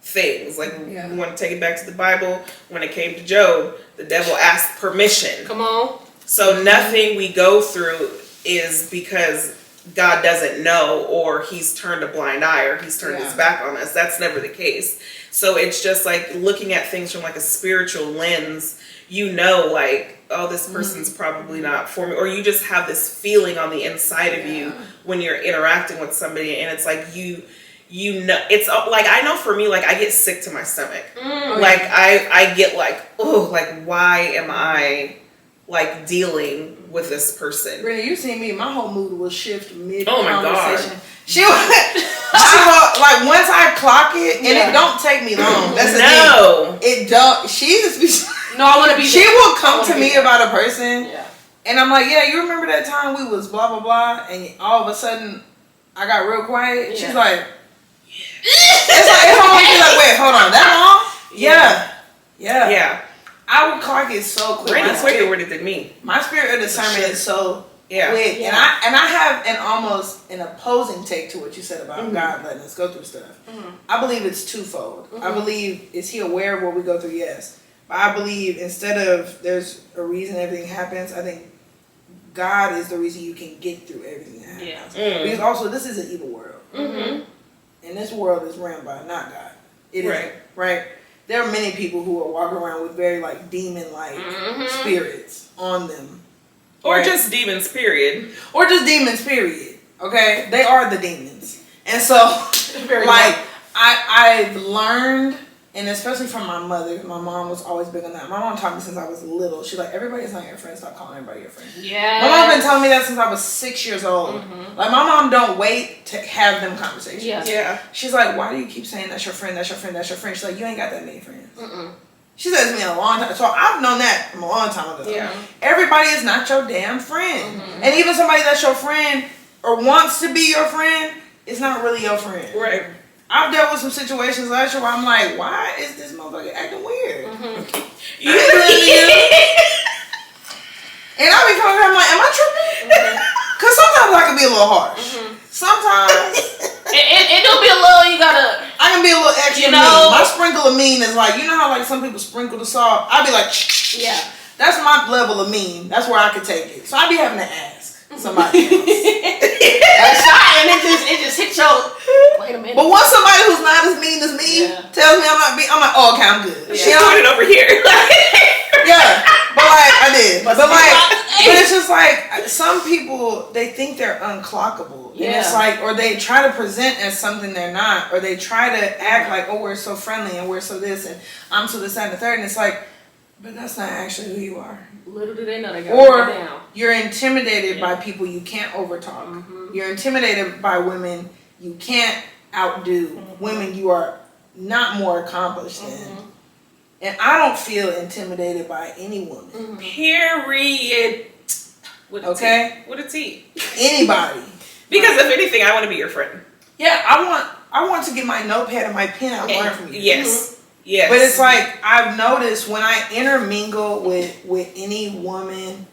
things. Like we want to take it back to the Bible. When it came to Job, the devil asked permission. Come on. So nothing we go through is because God doesn't know, or he's turned a blind eye, or he's turned his back on us. That's never the case. So it's just like looking at things from like a spiritual lens, you know, like, oh, this person's probably not for me. Or you just have this feeling on the inside of you when you're interacting with somebody, and it's like you know, it's like, I know for me, like I get sick to my stomach. Like I get like, oh, like why am I like dealing with this person? Brittany, you see me, my whole mood will shift mid Oh my conversation. God. She will, like once I clock it, and it don't take me long. That's the thing. It don't. She just be. No, I want to be. She will come to me about a person, Yeah. and I'm like, yeah, you remember that time we was blah blah blah, and all of a sudden I got real quiet. Yeah. She's like, it's always like, wait, hold on, that long? Yeah. I would clock it so quick. Randy's quicker with it than me. My spirit of discernment is so quick, Yeah. and I have an opposing take to what you said about God letting us go through stuff. I believe it's twofold. I believe, is he aware of what we go through? Yes, but I believe instead of there's a reason everything happens, I think God is the reason you can get through everything that happens. Because also this is an evil world, and this world is ran by not God. It is right. There are many people who are walking around with very like demon-like spirits on them. Or just demons, period. Or just demons, period. Okay? They are the demons. And so, like, I've learned, and especially from my mother, my mom was always big on that. My mom taught me since I was little. She's like, everybody's not your friend. Stop calling everybody your friend. Yeah. My mom's been telling me that since I was 6 years old. Like, my mom don't wait to have them conversations. Yeah. She's like, why do you keep saying that's your friend, that's your friend, that's your friend? She's like, you ain't got that many friends. She says to me a long time. So I've known that from a long time ago. Yeah. Everybody is not your damn friend. And even somebody that's your friend or wants to be your friend is not really your friend. Right. I've dealt with some situations last year where I'm like, why is this motherfucker acting weird? You And I be coming here, I'm like, am I tripping? Because sometimes I can be a little harsh. Sometimes It do be a little, you gotta. I can be a little extra You know. mean. My sprinkle of mean is like, you know how like some people sprinkle the salt? I'd be like, Yeah. that's my level of mean. That's where I could take it. So I be having to ask somebody else. That's shot, and it just hit your. Wait a minute. But once somebody who's not as mean as me tells me I'm not being, I'm like, oh, okay, I'm good. She put it over here. Yeah, but like I did, but it's just like some people, they think they're unclockable, and it's like, or they try to present as something they're not, or they try to act like, oh, we're so friendly and we're so this and I'm so this that, and the third, and it's like, but that's not actually who you are. Little do they know they got Or down. you're intimidated by people you can't overtalk. You're intimidated by women you can't outdo. Women you are not more accomplished than. And I don't feel intimidated by any woman. Period. With a Okay? T. With a T. Anybody. Because if anything, I want to be your friend. Yeah, I want to get my notepad and my pen out and learn from you. Yes. Yes. But it's like, I've noticed when I intermingle with any woman,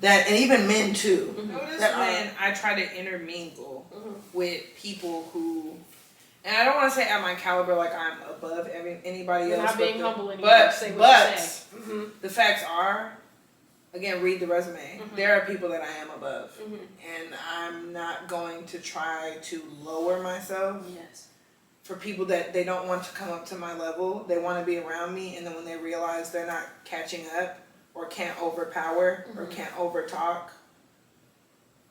that, and even men too, that when I try to intermingle with people who, and I don't want to say at my caliber, like I'm above anybody You're else. not being but humble anymore. Say what you say. Mm-hmm. the facts are, again, read the resume. Mm-hmm. There are people that I am above, Mm-hmm. and I'm not going to try to lower myself. Yes. For people that they don't want to come up to my level, they want to be around me, and then when they realize they're not catching up, or can't overpower, Mm-hmm. or can't overtalk,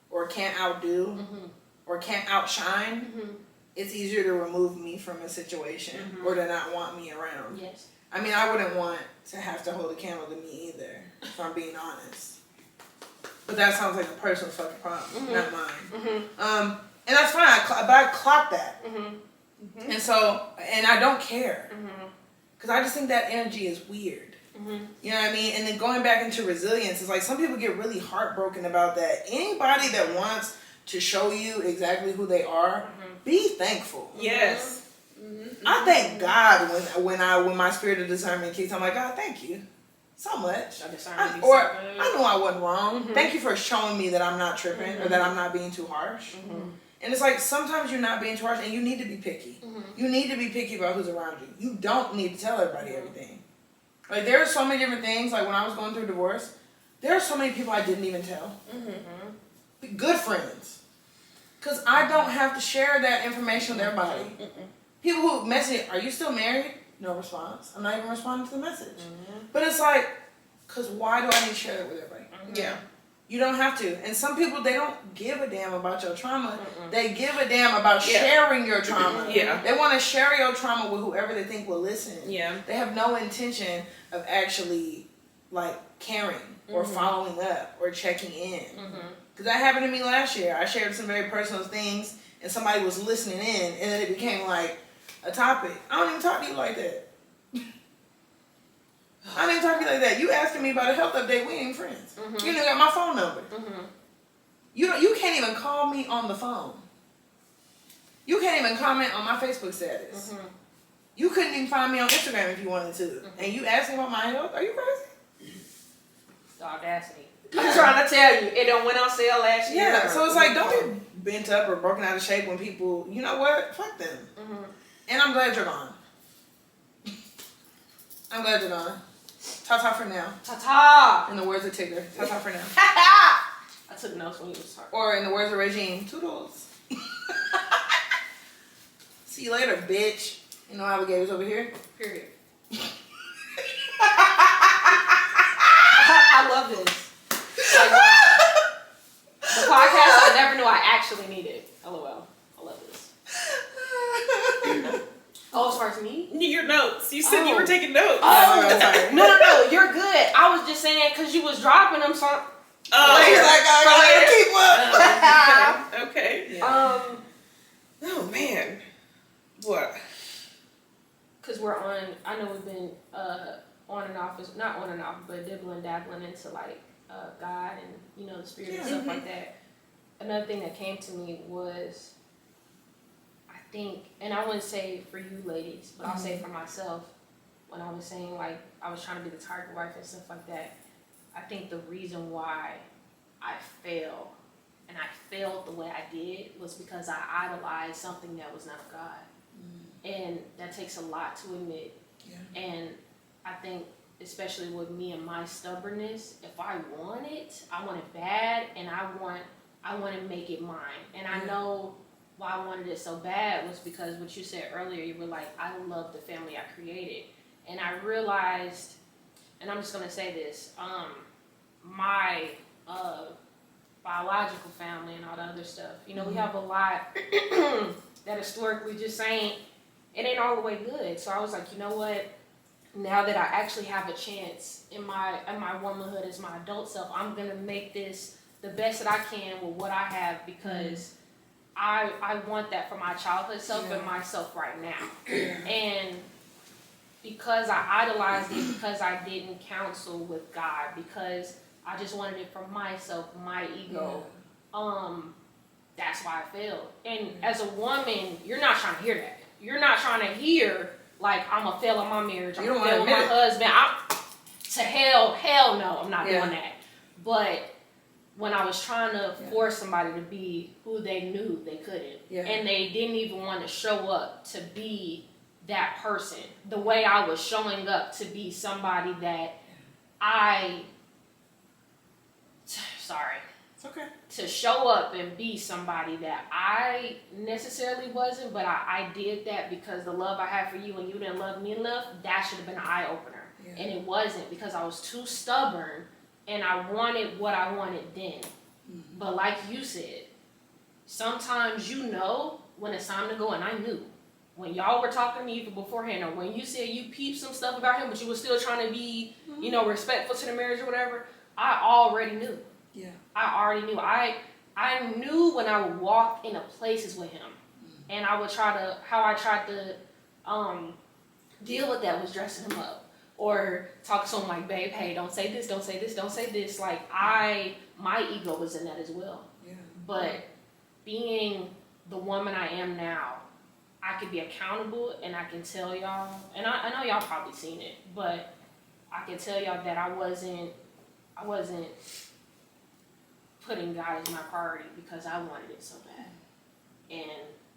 or can't outdo, Mm-hmm. or can't outshine, Mm-hmm. it's easier to remove me from a situation Mm-hmm. or to not want me around. Yes. I mean, I wouldn't want to have to hold a candle to me either, if I'm being honest. But that sounds like a personal fucking problem, not mine. Mm-hmm. And that's fine, but I clock that. Mm-hmm. And so, and I don't care. Mm-hmm. Because I just think that energy is weird. Mm-hmm. You know what I mean? And then going back into resilience, it's like some people get really heartbroken about that. Anybody that wants to show you exactly who they are, be thankful. Yes. I thank God when my spirit of discernment kicks. I'm like, God, thank you so much. I knew I wasn't wrong. Thank you for showing me that I'm not tripping or that I'm not being too harsh. And it's like sometimes you're not being too harsh, and you need to be picky. You need to be picky about who's around you. You don't need to tell everybody everything. Like there are so many different things. Like when I was going through divorce, there are so many people I didn't even tell. Good friends. Because I don't have to share that information with everybody. People who message, are you still married? No response. I'm not even responding to the message. But it's like, because why do I need to share that with everybody? Yeah. You don't have to. And some people, they don't give a damn about your trauma. They give a damn about sharing your trauma. Yeah. They want to share your trauma with whoever they think will listen. Yeah. They have no intention of actually, like, caring or following up or checking in. Because that happened to me last year. I shared some very personal things, and somebody was listening in, and then it became, like, a topic. I don't even talk to you like that. I don't even talk to you like that. You asking me about a health update, we ain't even friends. You don't got my phone number. You can't even call me on the phone. You can't even comment on my Facebook status. You couldn't even find me on Instagram if you wanted to. And you asking about my health? Are you crazy? The audacity. I'm trying to tell you, it went on sale last year. Yeah, so it's like, don't be bent up or broken out of shape when people, you know what? Fuck them. And I'm glad you're gone. I'm glad you're gone. Ta-ta for now. Ta-ta. In the words of Tigger. Ta-ta for now. I took notes when you was talking. Or in the words of Regine, toodles. See you later, bitch. You know alligators over here? Period. I love this. Like, the podcast I never knew I actually needed. LOL. I love this. Oh, as far as me? Your notes. You said you were taking notes. Oh, sorry. no, you're good. I was just saying because you was dropping them, so. He's like, I gotta keep up. Okay. Oh man. What? Because we're on. I know we've been on and off, not on and off, but dabbling into like God and the spirit and stuff like that. Another thing that came to me was, I think, and I wouldn't say for you ladies, but I'll say for myself, when I was saying like I was trying to be the target wife and stuff like that. I think the reason why I failed and I failed the way I did was because I idolized something that was not of God. And that takes a lot to admit. Yeah. And I think, especially with me and my stubbornness, if I want it bad, and I want to make it mine. And I know why I wanted it so bad was because what you said earlier, you were like, I love the family I created. And I realized, and I'm just going to say this, my biological family and all the other stuff, we have a lot that historically just ain't all the way good. So I was like, you know what? Now that I actually have a chance in my womanhood as my adult self, I'm gonna make this the best that I can with what I have because I want that for my childhood self and myself right now. And because I idolized it, because I didn't counsel with God, because I just wanted it for myself, my ego. That's why I failed. And as a woman, you're not trying to hear that. You're not trying to hear like I'm a fail in my marriage. I'm a fail with my husband. To hell no, I'm not doing that. But when I was trying to force somebody to be who they knew they couldn't. Yeah. And they didn't even want to show up to be that person. The way I was showing up to be somebody that It's okay. to show up and be somebody that I necessarily wasn't, but I did that because the love I had for you and you didn't love me enough, that should have been an eye-opener. Yeah. And it wasn't, because I was too stubborn and I wanted what I wanted then. Mm-hmm. But like you said, sometimes you know when it's time to go, and I knew. When y'all were talking to me even beforehand, or when you said you peeped some stuff about him, but you were still trying to be, you know, respectful to the marriage or whatever, I already knew. Yeah. I already knew. I knew when I would walk into places with him, and I would how I tried to deal with that was dressing him up or talking to him like, babe, hey, don't say this, don't say this, don't say this. Like my ego was in that as well. Yeah. But being the woman I am now, I could be accountable, and I can tell y'all, and I know y'all probably seen it, but I can tell y'all that I wasn't putting God as my priority because I wanted it so bad. And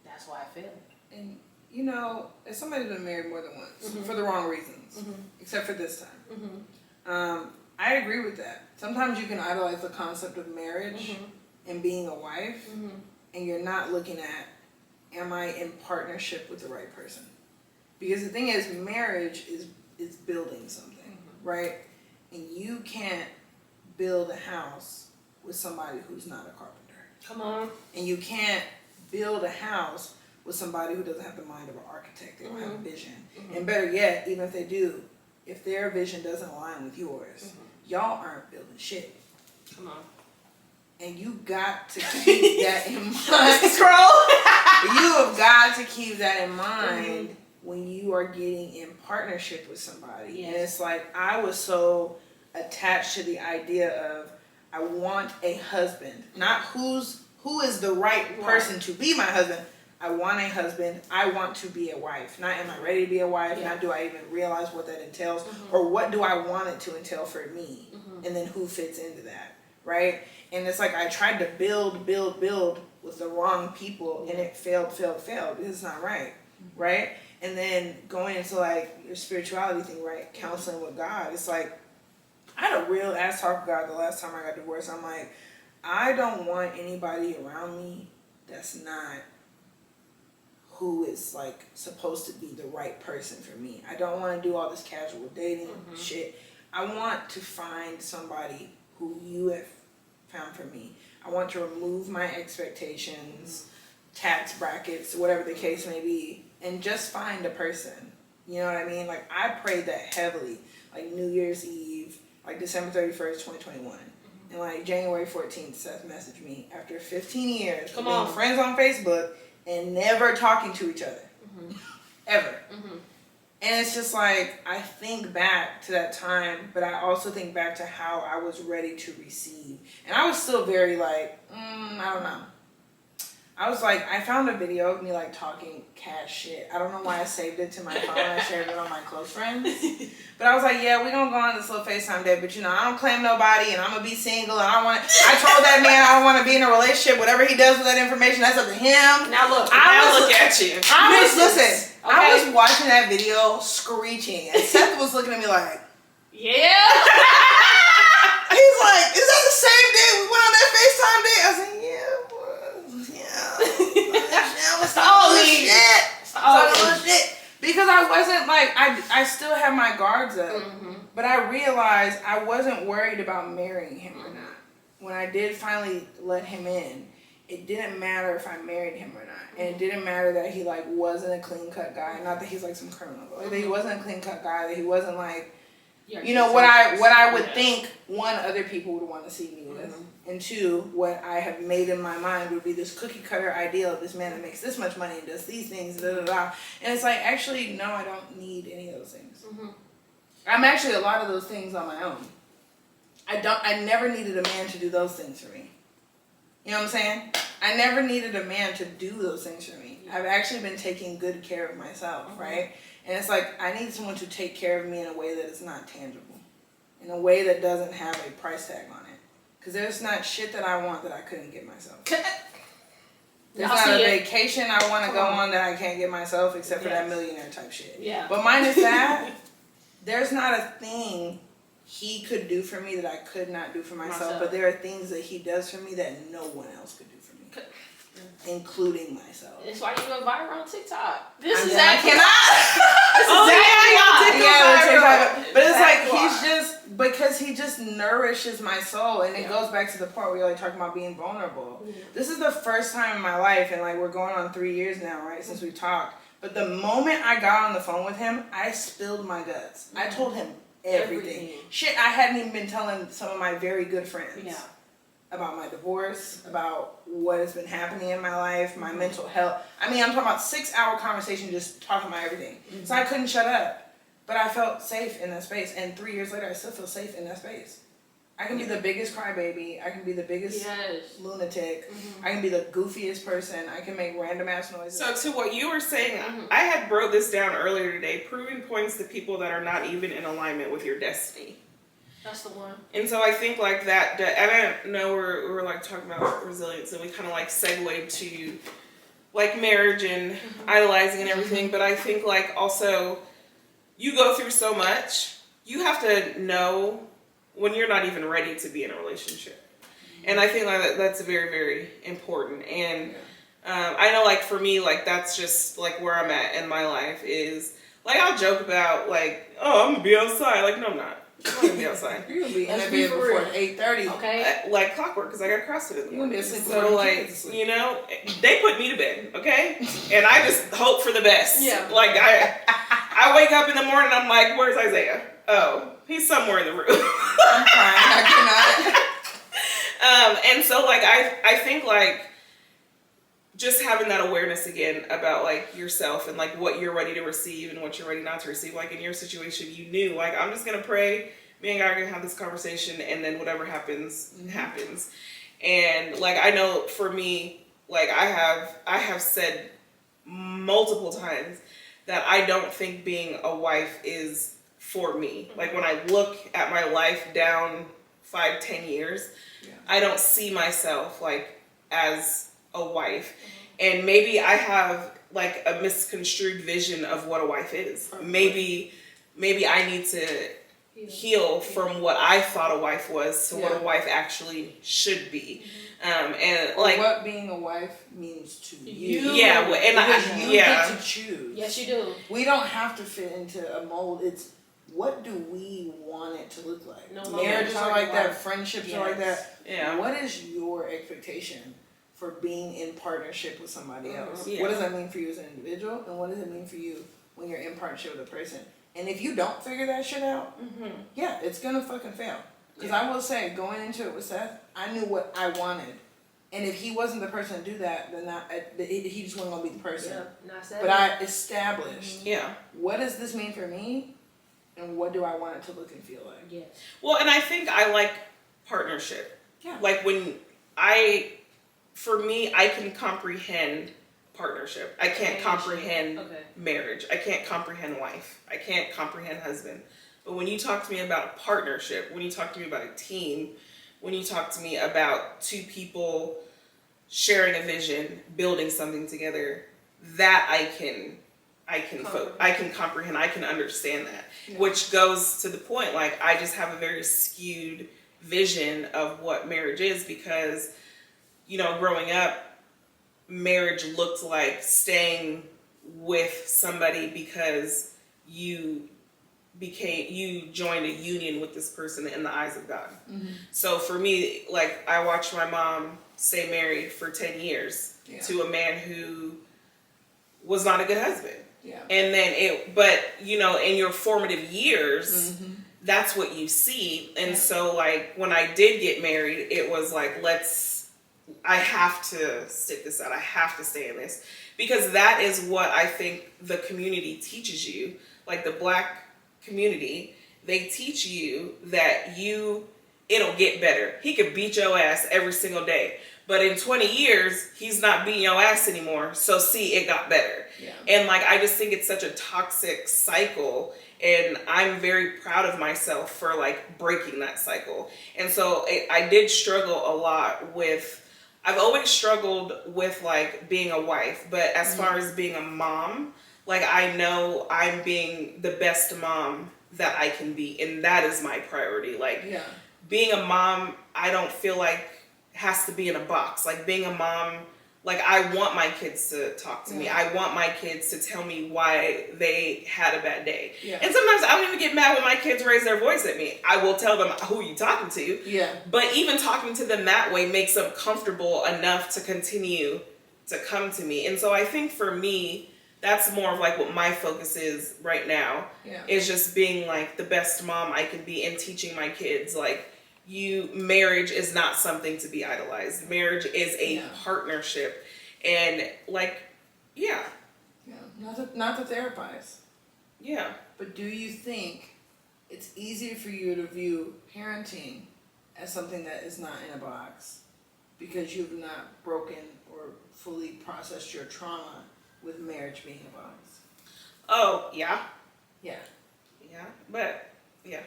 that's why I failed. And you know, as somebody who's been married more than once, for the wrong reasons, except for this time, I agree with that. Sometimes you can idolize the concept of marriage and being a wife, and you're not looking at, am I in partnership with the right person? Because the thing is, marriage is building something, right? And you can't build a house with somebody who's not a carpenter. Come on. And you can't build a house with somebody who doesn't have the mind of an architect. They don't have a vision. And better yet, even if they do, if their vision doesn't align with yours, y'all aren't building shit. Come on. And you got to keep that in mind. Scroll. You have got to keep that in mind when you are getting in partnership with somebody. Yes. And it's like, I was so attached to the idea of, I want a husband, not who is the right person to be my husband. I want a husband. I want to be a wife. Not am I ready to be a wife? Not do I even realize what that entails, or what do I want it to entail for me, and then who fits into that, right? And it's like I tried to build with the wrong people, and it failed. It's not right, right? And then going into like your spirituality thing, right? Counseling with God. It's like, I had a real ass talk with God the last time I got divorced. I'm like, I don't want anybody around me that's not who is like supposed to be the right person for me. I don't want to do all this casual dating shit. I want to find somebody who you have found for me. I want to remove my expectations, tax brackets, whatever the case may be, and just find a person. You know what I mean? Like, I prayed that heavily. Like New Year's Eve, like December 31st, 2021. And like January 14th, Seth messaged me after 15 years of being friends on Facebook and never talking to each other. Ever. And it's just like, I think back to that time, but I also think back to how I was ready to receive. And I was still very like, I don't know. I was like, I found a video of me like talking cash shit. I don't know why I saved it to my phone. I shared it on my close friends. But I was like, yeah, we're gonna go on this little FaceTime date, but you know, I don't claim nobody and I'm gonna be single and I told that man I don't wanna be in a relationship. Whatever he does with that information, that's up to him. Now look at you. I was watching that video screeching and Seth was looking at me like, yeah. He's like, is that the same day we went on that FaceTime date? I was like, shit. Because I wasn't like, I still had my guards up, but I realized I wasn't worried about marrying him or not. When I did finally let him in, it didn't matter if I married him or not. And it didn't matter that he like wasn't a clean cut guy. Not that he's like some criminal, but like that he wasn't a clean cut guy, that he wasn't like, you know, what I would think, one, other people would want to see me with, and two, what I have made in my mind would be this cookie cutter ideal of this man that makes this much money and does these things, and it's like, actually, no, I don't need any of those things. I'm actually a lot of those things on my own. I never needed a man to do those things for me. You know what I'm saying? I never needed a man to do those things for me. I've actually been taking good care of myself, right? And it's like, I need someone to take care of me in a way that is not tangible. In a way that doesn't have a price tag on it. Because there's not shit that I want that I couldn't get myself. There's Y'all not see a it. vacation I want to go Come on that I can't get myself except for that Yes. millionaire type shit. Yeah. But minus that, there's not a thing he could do for me that I could not do for myself. But there are things that he does for me that no one else could do for me, including myself. That's why you went viral on TikTok. This I is mean, I exactly Oh, yeah, y'all did go viral. But it's like Exactly. he's just because he just nourishes my soul, and it Yeah. goes back to the part where you're like talking about being vulnerable. This is the first time in my life, and like we're going on 3 years now, right, since we talked. But the moment I got on the phone with him, I spilled my guts. I told him everything. Shit I hadn't even been telling some of my very good friends. Yeah. About my divorce, about what has been happening in my life, my mental health. I mean, I'm talking about 6-hour conversation just talking about everything. So I couldn't shut up. But I felt safe in that space. And 3 years later, I still feel safe in that space. I can be the biggest crybaby. I can be the biggest lunatic. I can be the goofiest person. I can make random ass noises. So to what you were saying, I had wrote this down earlier today, proving points to people that are not even in alignment with your destiny. That's the one. And so I think like that and I know we're like talking about resilience, and we kind of like segued to like marriage and idolizing and everything, but I think like also you go through so much, you have to know when you're not even ready to be in a relationship. And I think like that's very, very important. And I know like for me, like that's just like where I'm at in my life is like I'll joke about like, oh, I'm gonna be outside. Like, no, I'm not. I'm not gonna be outside. You're going to be in Let's that be bed for before real. 8:30. Okay. Like clockwork, because I got CrossFit in the You're gonna morning. be asleep So before the like, kids asleep. you know, they put me to bed, okay? And I just hope for the best. Yeah. Like I wake up in the morning, I'm like, where's Isaiah? Oh, he's somewhere in the room. I'm crying. I cannot. And so like I think like just having that awareness again about like yourself and like what you're ready to receive and what you're ready not to receive. Like in your situation, you knew like I'm just gonna pray. Me and God are gonna have this conversation, and then whatever happens, happens. And like I know for me, like I have said multiple times that I don't think being a wife is for me. Like when I look at my life down 5-10 years, I don't see myself like as a wife. And maybe I have like a misconstrued vision of what a wife is. Maybe I need to heal from what I thought a wife was to what a wife actually should be. And Or like what being a wife means to you. Yeah, and Because you yeah. get to choose. Yes, you do. We don't have to fit into a mold. It's what do we want it to look like? No, Marriages no, are no. like that. Friendships are like Yes. that. Yeah. What is your expectation for being in partnership with somebody else? Yeah. What does that mean for you as an individual? And what does it mean for you when you're in partnership with a person? And if you don't figure that shit out, yeah, it's gonna fucking fail. Because I will say, going into it with Seth, I knew what I wanted. And if he wasn't the person to do that, then he just wasn't gonna be the person. Yeah, not But I established, Yeah. what does this mean for me? And what do I want it to look and feel like? Yes. Well, and I think I like partnership. Yeah. Like for me, I can comprehend partnership. I can't comprehend marriage. I can't comprehend wife. I can't comprehend husband. But when you talk to me about a partnership, when you talk to me about a team, when you talk to me about two people sharing a vision, building something together, that I can comprehend, I can understand that. Yeah. Which goes to the point, like I just have a very skewed vision of what marriage is because, you know, growing up, marriage looked like staying with somebody because you joined a union with this person in the eyes of God. So for me, like I watched my mom stay married for 10 years to a man who was not a good husband. Yeah. And then but you know, in your formative years, that's what you see. And so like when I did get married, it was like, I have to stick this out. I have to stay in this because that is what I think the community teaches you. Like the Black community, they teach you that it'll get better. He could beat your ass every single day. But in 20 years, he's not beating your ass anymore. So see, it got better. Yeah. And like, I just think it's such a toxic cycle. And I'm very proud of myself for like breaking that cycle. And so I did struggle a lot with, I've always struggled with like being a wife, but as far as being a mom, like I know I'm being the best mom that I can be. And that is my priority. Like being a mom, I don't feel like has to be in a box. Like being a mom, like I want my kids to talk to me. I want my kids to tell me why they had a bad day. And sometimes I don't even get mad when my kids raise their voice at me. I will tell them, who are you talking to? But even talking to them that way makes them comfortable enough to continue to come to me. And so I think for me, that's more of like what my focus is right now. Is just being like the best mom I can be and teaching my kids like, marriage is not something to be idolized. Marriage is a partnership, and like, not to therapize. Yeah. But do you think it's easier for you to view parenting as something that is not in a box because you've not broken or fully processed your trauma with marriage being a box? Oh, yeah. Yeah. Yeah, but yeah.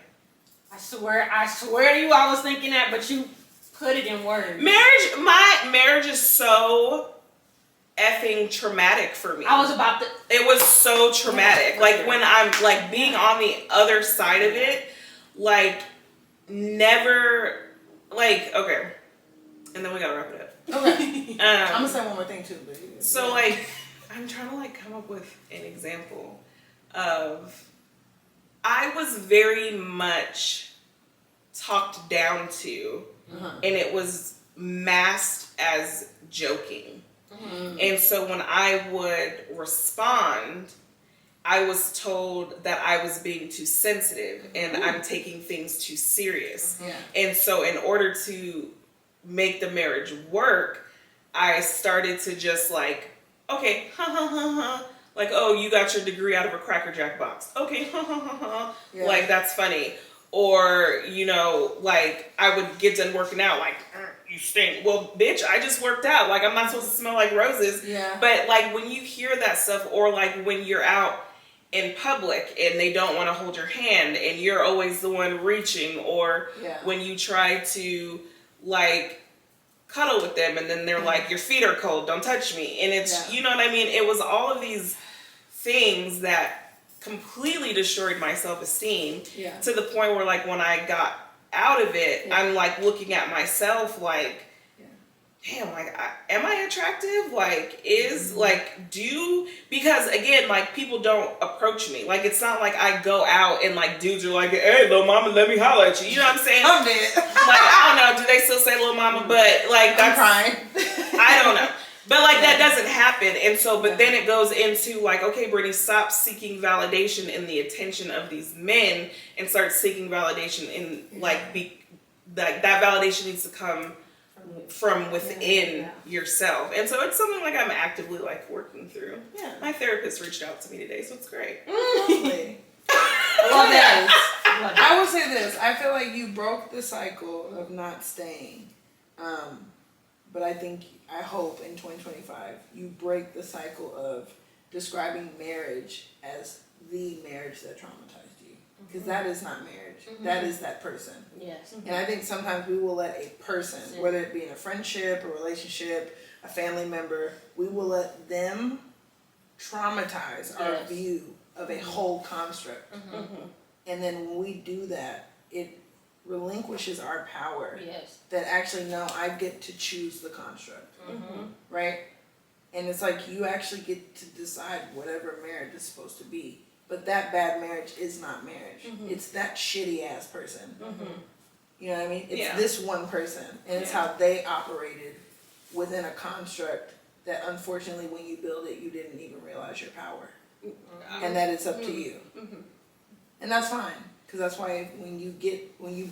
I swear to you, I was thinking that, but you put it in words. My marriage is so effing traumatic for me. It was so traumatic. Like when I'm like being on the other side of it, like never, like, okay. And then we gotta wrap it up. Okay. I'm gonna say one more thing too, but so like, I'm trying to like come up with an example of, I was very much talked down to, and it was masked as joking. And so when I would respond, I was told that I was being too sensitive and I'm taking things too serious. And so in order to make the marriage work, I started to just like, okay, like, oh, you got your degree out of a Cracker Jack box. Okay, like, that's funny. Or, you know, like, I would get done working out, like, you stink. Well, bitch, I just worked out. Like, I'm not supposed to smell like roses. But, like, when you hear that stuff, or, like, when you're out in public and they don't want to hold your hand and you're always the one reaching, or when you try to, like, cuddle with them and then they're like, your feet are cold, don't touch me. And it's, you know what I mean? It was all of these things that completely destroyed my self-esteem to the point where like when I got out of it, I'm like looking at myself like, damn, like, am I attractive? Like, because again, like, people don't approach me. Like, it's not like I go out and, like, dudes are like, hey, little mama, let me holler at you. You know what I'm saying? I'm dead. Like, I don't know. Do they still say little mama? But, like, that's... I'm crying. I don't know. But, like, that doesn't happen. And so, but then it goes into, like, okay, Brittany, stop seeking validation in the attention of these men and start seeking validation in, like, that validation needs to come from within yourself. And so it's something like I'm actively like working through. My therapist reached out to me today, so it's great. Lovely. I will say this, I feel like you broke the cycle of not staying, but I hope in 2025 you break the cycle of describing marriage as the marriage that traumatized you, because that is not marriage. That is that person. And I think sometimes we will let a person, whether it be in a friendship, a relationship, a family member, we will let them traumatize our view of a whole construct. And then when we do that, it relinquishes our power that actually, no, I get to choose the construct. Right? And it's like you actually get to decide whatever marriage is supposed to be. But that bad marriage is not marriage. It's that shitty ass person. You know what I mean? It's this one person. And it's how they operated within a construct that unfortunately when you build it, you didn't even realize your power. And that it's up to you. And that's fine. Because that's why when you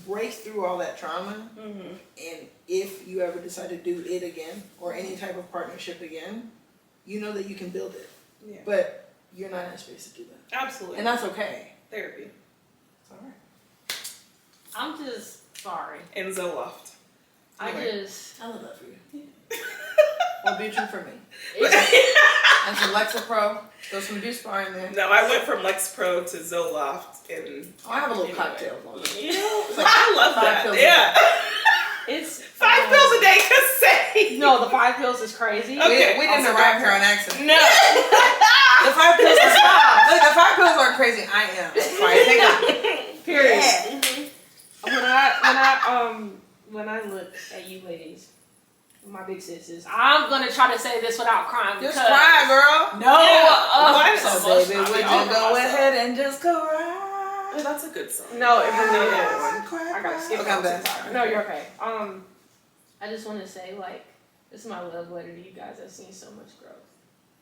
break through all that trauma, and if you ever decide to do it again, or any type of partnership again, you know that you can build it. But you're not in a space to do that. Absolutely. And that's okay. Therapy. It's alright. I'm just sorry. And Zoloft. I love that for you. Well, be true for me. I And some Lexapro. Throw some juice bar in there. No, I went from Lexapro to Zoloft, and Oh, I have a little cocktail on it. you know, It's like I love 5 that. pills a Yeah, It's 5 pills a day. Cause say No, the 5 pills is crazy. Okay. We didn't Also arrive doctor. here on accident. no. The 5 pills are like the 5 pills are crazy. I am. Sorry, take it. Period. Yeah. When I look at you ladies, my big sisters, I'm gonna try to say this without crying. Just because- cry, girl. No. Why So so baby, emotional? would I you mean, go myself. ahead and just cry? Oh, that's a good song. No, it really Cry, is. cry, I gotta skip Okay, I'm that. done. No, you're okay. I just want to say, like, this is my love letter to you guys. I've seen so much growth.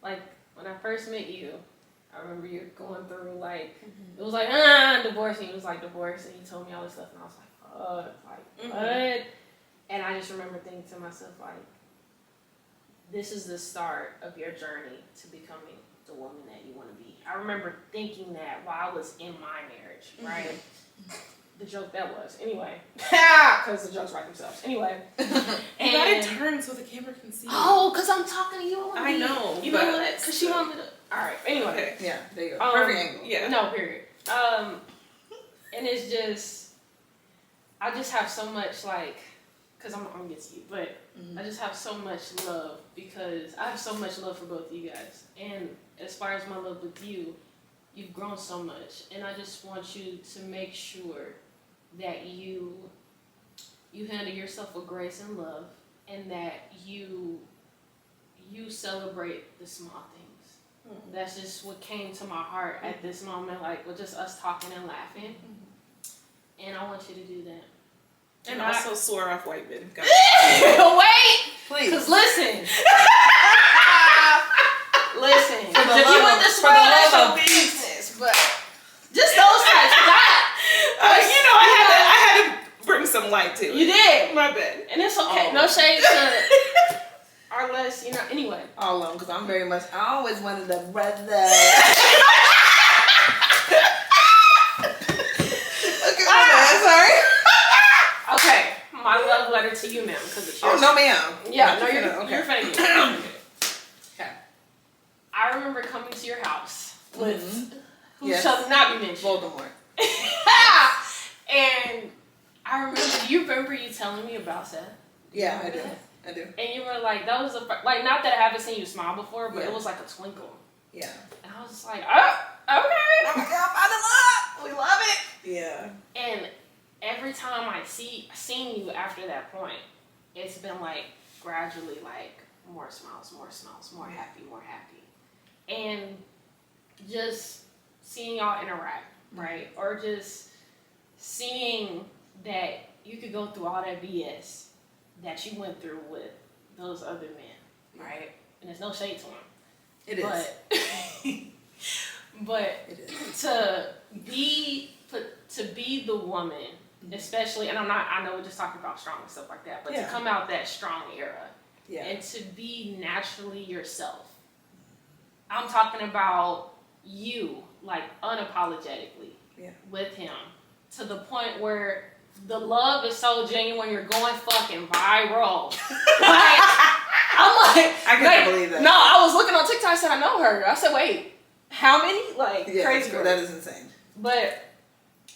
Like, when I first met you, I remember you going through, like, it was like, divorce, and he was like, divorce, and he told me all this stuff, and I was like, what? And I just remember thinking to myself, like, this is the start of your journey to becoming the woman that you want to be. I remember thinking that while I was in my marriage, right? The joke that was. Anyway. Because the jokes write themselves. Anyway. You gotta turn so the camera can see. Oh, because I'm talking to you. I know, You but know what? Because she wanted me to. Alright, anyway. Okay. Yeah, there you go. Perfect angle. Yeah. No, period. And it's just, I just have so much, like, because I'm gonna get to you, but I just have so much love because I have so much love for both of you guys. And as far as my love with you, you've grown so much, and I just want you to make sure that you handle yourself with grace and love, and that you celebrate the small things. That's just what came to my heart at this moment, like with just us talking and laughing. And I want you to do that. And also swear off white men. Got Wait, Please. cause listen, listen. For the If you love want of- to for swear, the that's love your of business. But just those types. you know, I had to bring some light to it. You did, My bad. and it's okay. Oh. No shade to our less, anyway. All of them, because I'm very much, I always wanted a brother. Okay, my bad, sorry. Okay, my love letter to you, ma'am, because it's yours. Oh, no, ma'am. Yeah, Not no, you you're finna- you're okay. famous. Okay. I remember coming to your house with who Yes. shall not be mentioned. Voldemort. And I remember you telling me about Seth. Yeah, I do. I do. And you were like, that was like, not that I haven't seen you smile before, but Yeah. it was like a twinkle. Yeah. And I was just like, oh, okay. I'm like, y'all find love. We love it. Yeah. And every time I seen you after that point, it's been like gradually like more smiles, more happy. And just seeing y'all interact, right? Or just seeing that you could go through all that BS that you went through with those other men, right? And there's no shade to them. It is. But It is. to be the woman, especially, and I know we're just talking about strong and stuff like that, but to Yeah. come out that strong era Yeah. and to be naturally yourself. I'm talking about you, like unapologetically Yeah. with him, to the point where the love is so genuine, you're going fucking viral. Like, I'm like, I can't believe that. No, I was looking on TikTok, I said, I know her. I said, wait, how many? Like, Yeah, crazy. that's- that is insane. But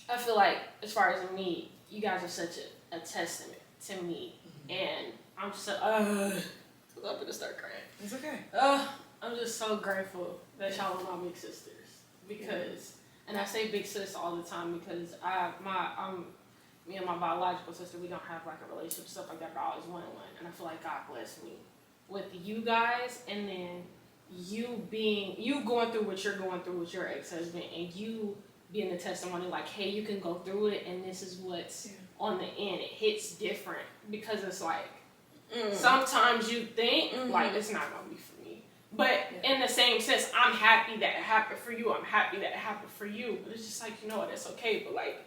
I feel like, as far as me, you guys are such a testament to me. And I'm so, I'm gonna start crying. It's okay. I'm just so grateful that y'all are my big sisters. Because, and I say big sis all the time because me and my biological sister, we don't have like a relationship, stuff like that, but I always wanted one. And I feel like God blessed me with you guys, and then you going through what you're going through with your ex-husband, and you being the testimony like, hey, you can go through it, and this is what's on the end. It hits different because it's like, sometimes you think like it's not gonna be for me, but in the same sense, I'm happy that it happened for you. I'm happy that it happened for you. But it's just like, you know what, it's okay. But like,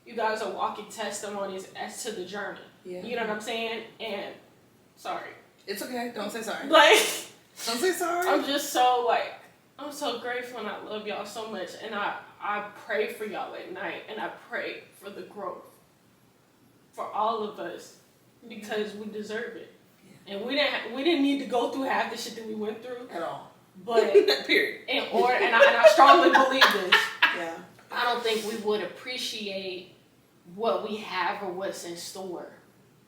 you guys are walking testimonies as to the journey. Yeah. You know what I'm saying? And sorry, It's okay. Don't say sorry. like Don't say sorry. I'm just so like, I'm so grateful and I love y'all so much. And I pray for y'all at night, and I pray for the growth for all of us because we deserve it. And we didn't need to go through half the shit that we went through. At all. But Period. in order, and I strongly believe this, Yeah. I don't think we would appreciate what we have or what's in store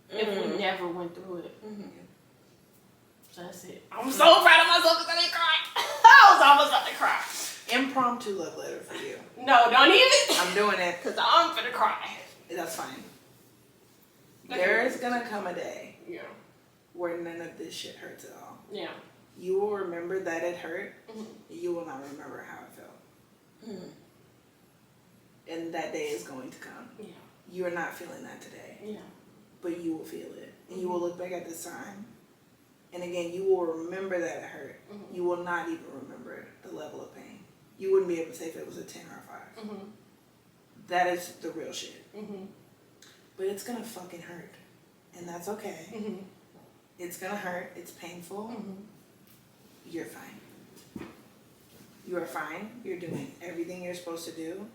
if we never went through it. So that's it. I'm so proud of myself because I didn't cry. I was almost about to cry. Impromptu love letter for you. No, don't even. I'm doing it. Because I'm gonna cry. That's fine. There is gonna come a day Yeah. where none of this shit hurts at all. Yeah. You will remember that it hurt. Mhm. You will not remember how it felt. And that day is going to come. Yeah. You are not feeling that today, Yeah. but you will feel it. And you will look back at this time. And again, you will remember that it hurt. Mhm. You will not even remember the level of pain. You wouldn't be able to say if it was a 10 or a 5. Mhm. That is the real shit. Mhm. But it's gonna fucking hurt. And that's okay. Mhm. It's gonna hurt. It's painful. Mhm. You're fine. You are fine. You're doing everything you're supposed to do.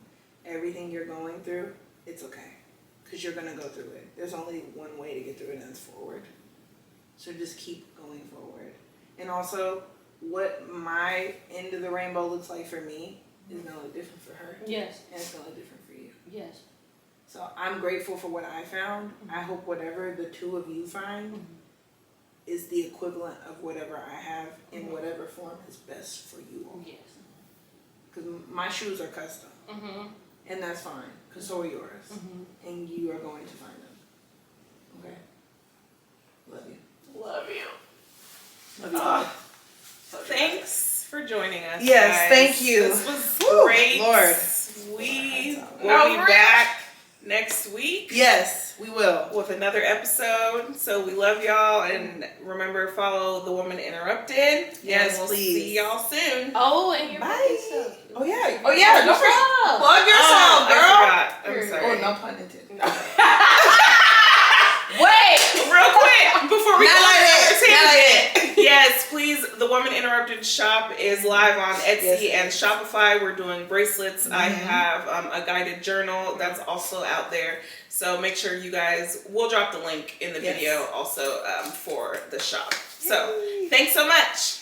Everything you're going through, it's okay. Because you're gonna go through it. There's only one way to get through it, and that's forward. So just keep going forward. And also, what my end of the rainbow looks like for me is gonna look different for her. Yes. And it's gonna look different for you. Yes. So I'm grateful for what I found. I hope whatever the two of you find is the equivalent of whatever I have in whatever form is best for you all. Yes. Because my shoes are custom. Mhm. And that's fine. Because so are yours. Mhm. And you are going to find them. Okay? Love you. Love you. Love you. Thanks for joining us. Yes, guys. thank you. This was Whew, great. Lord. We That's will be back next week Yes, we will. with another episode. So we love y'all, and remember, follow The Woman Interrupted. Yes, and we'll please. see y'all soon. Oh, and your Bye. birthday stuff. Oh, yeah. Oh, yeah. Don't forget. Yourself. Plug yourself, I girl. forgot. I'm sorry. Oh, no pun intended. Wait. Real quick, before we Not go like on that. another Not like tangent, yes, please, The Woman Interrupted shop is live on Etsy Yes. and Shopify. We're doing bracelets. I have a guided journal that's also out there. So make sure you guys, we'll drop the link in the Yes. video also for the shop. So thanks so much.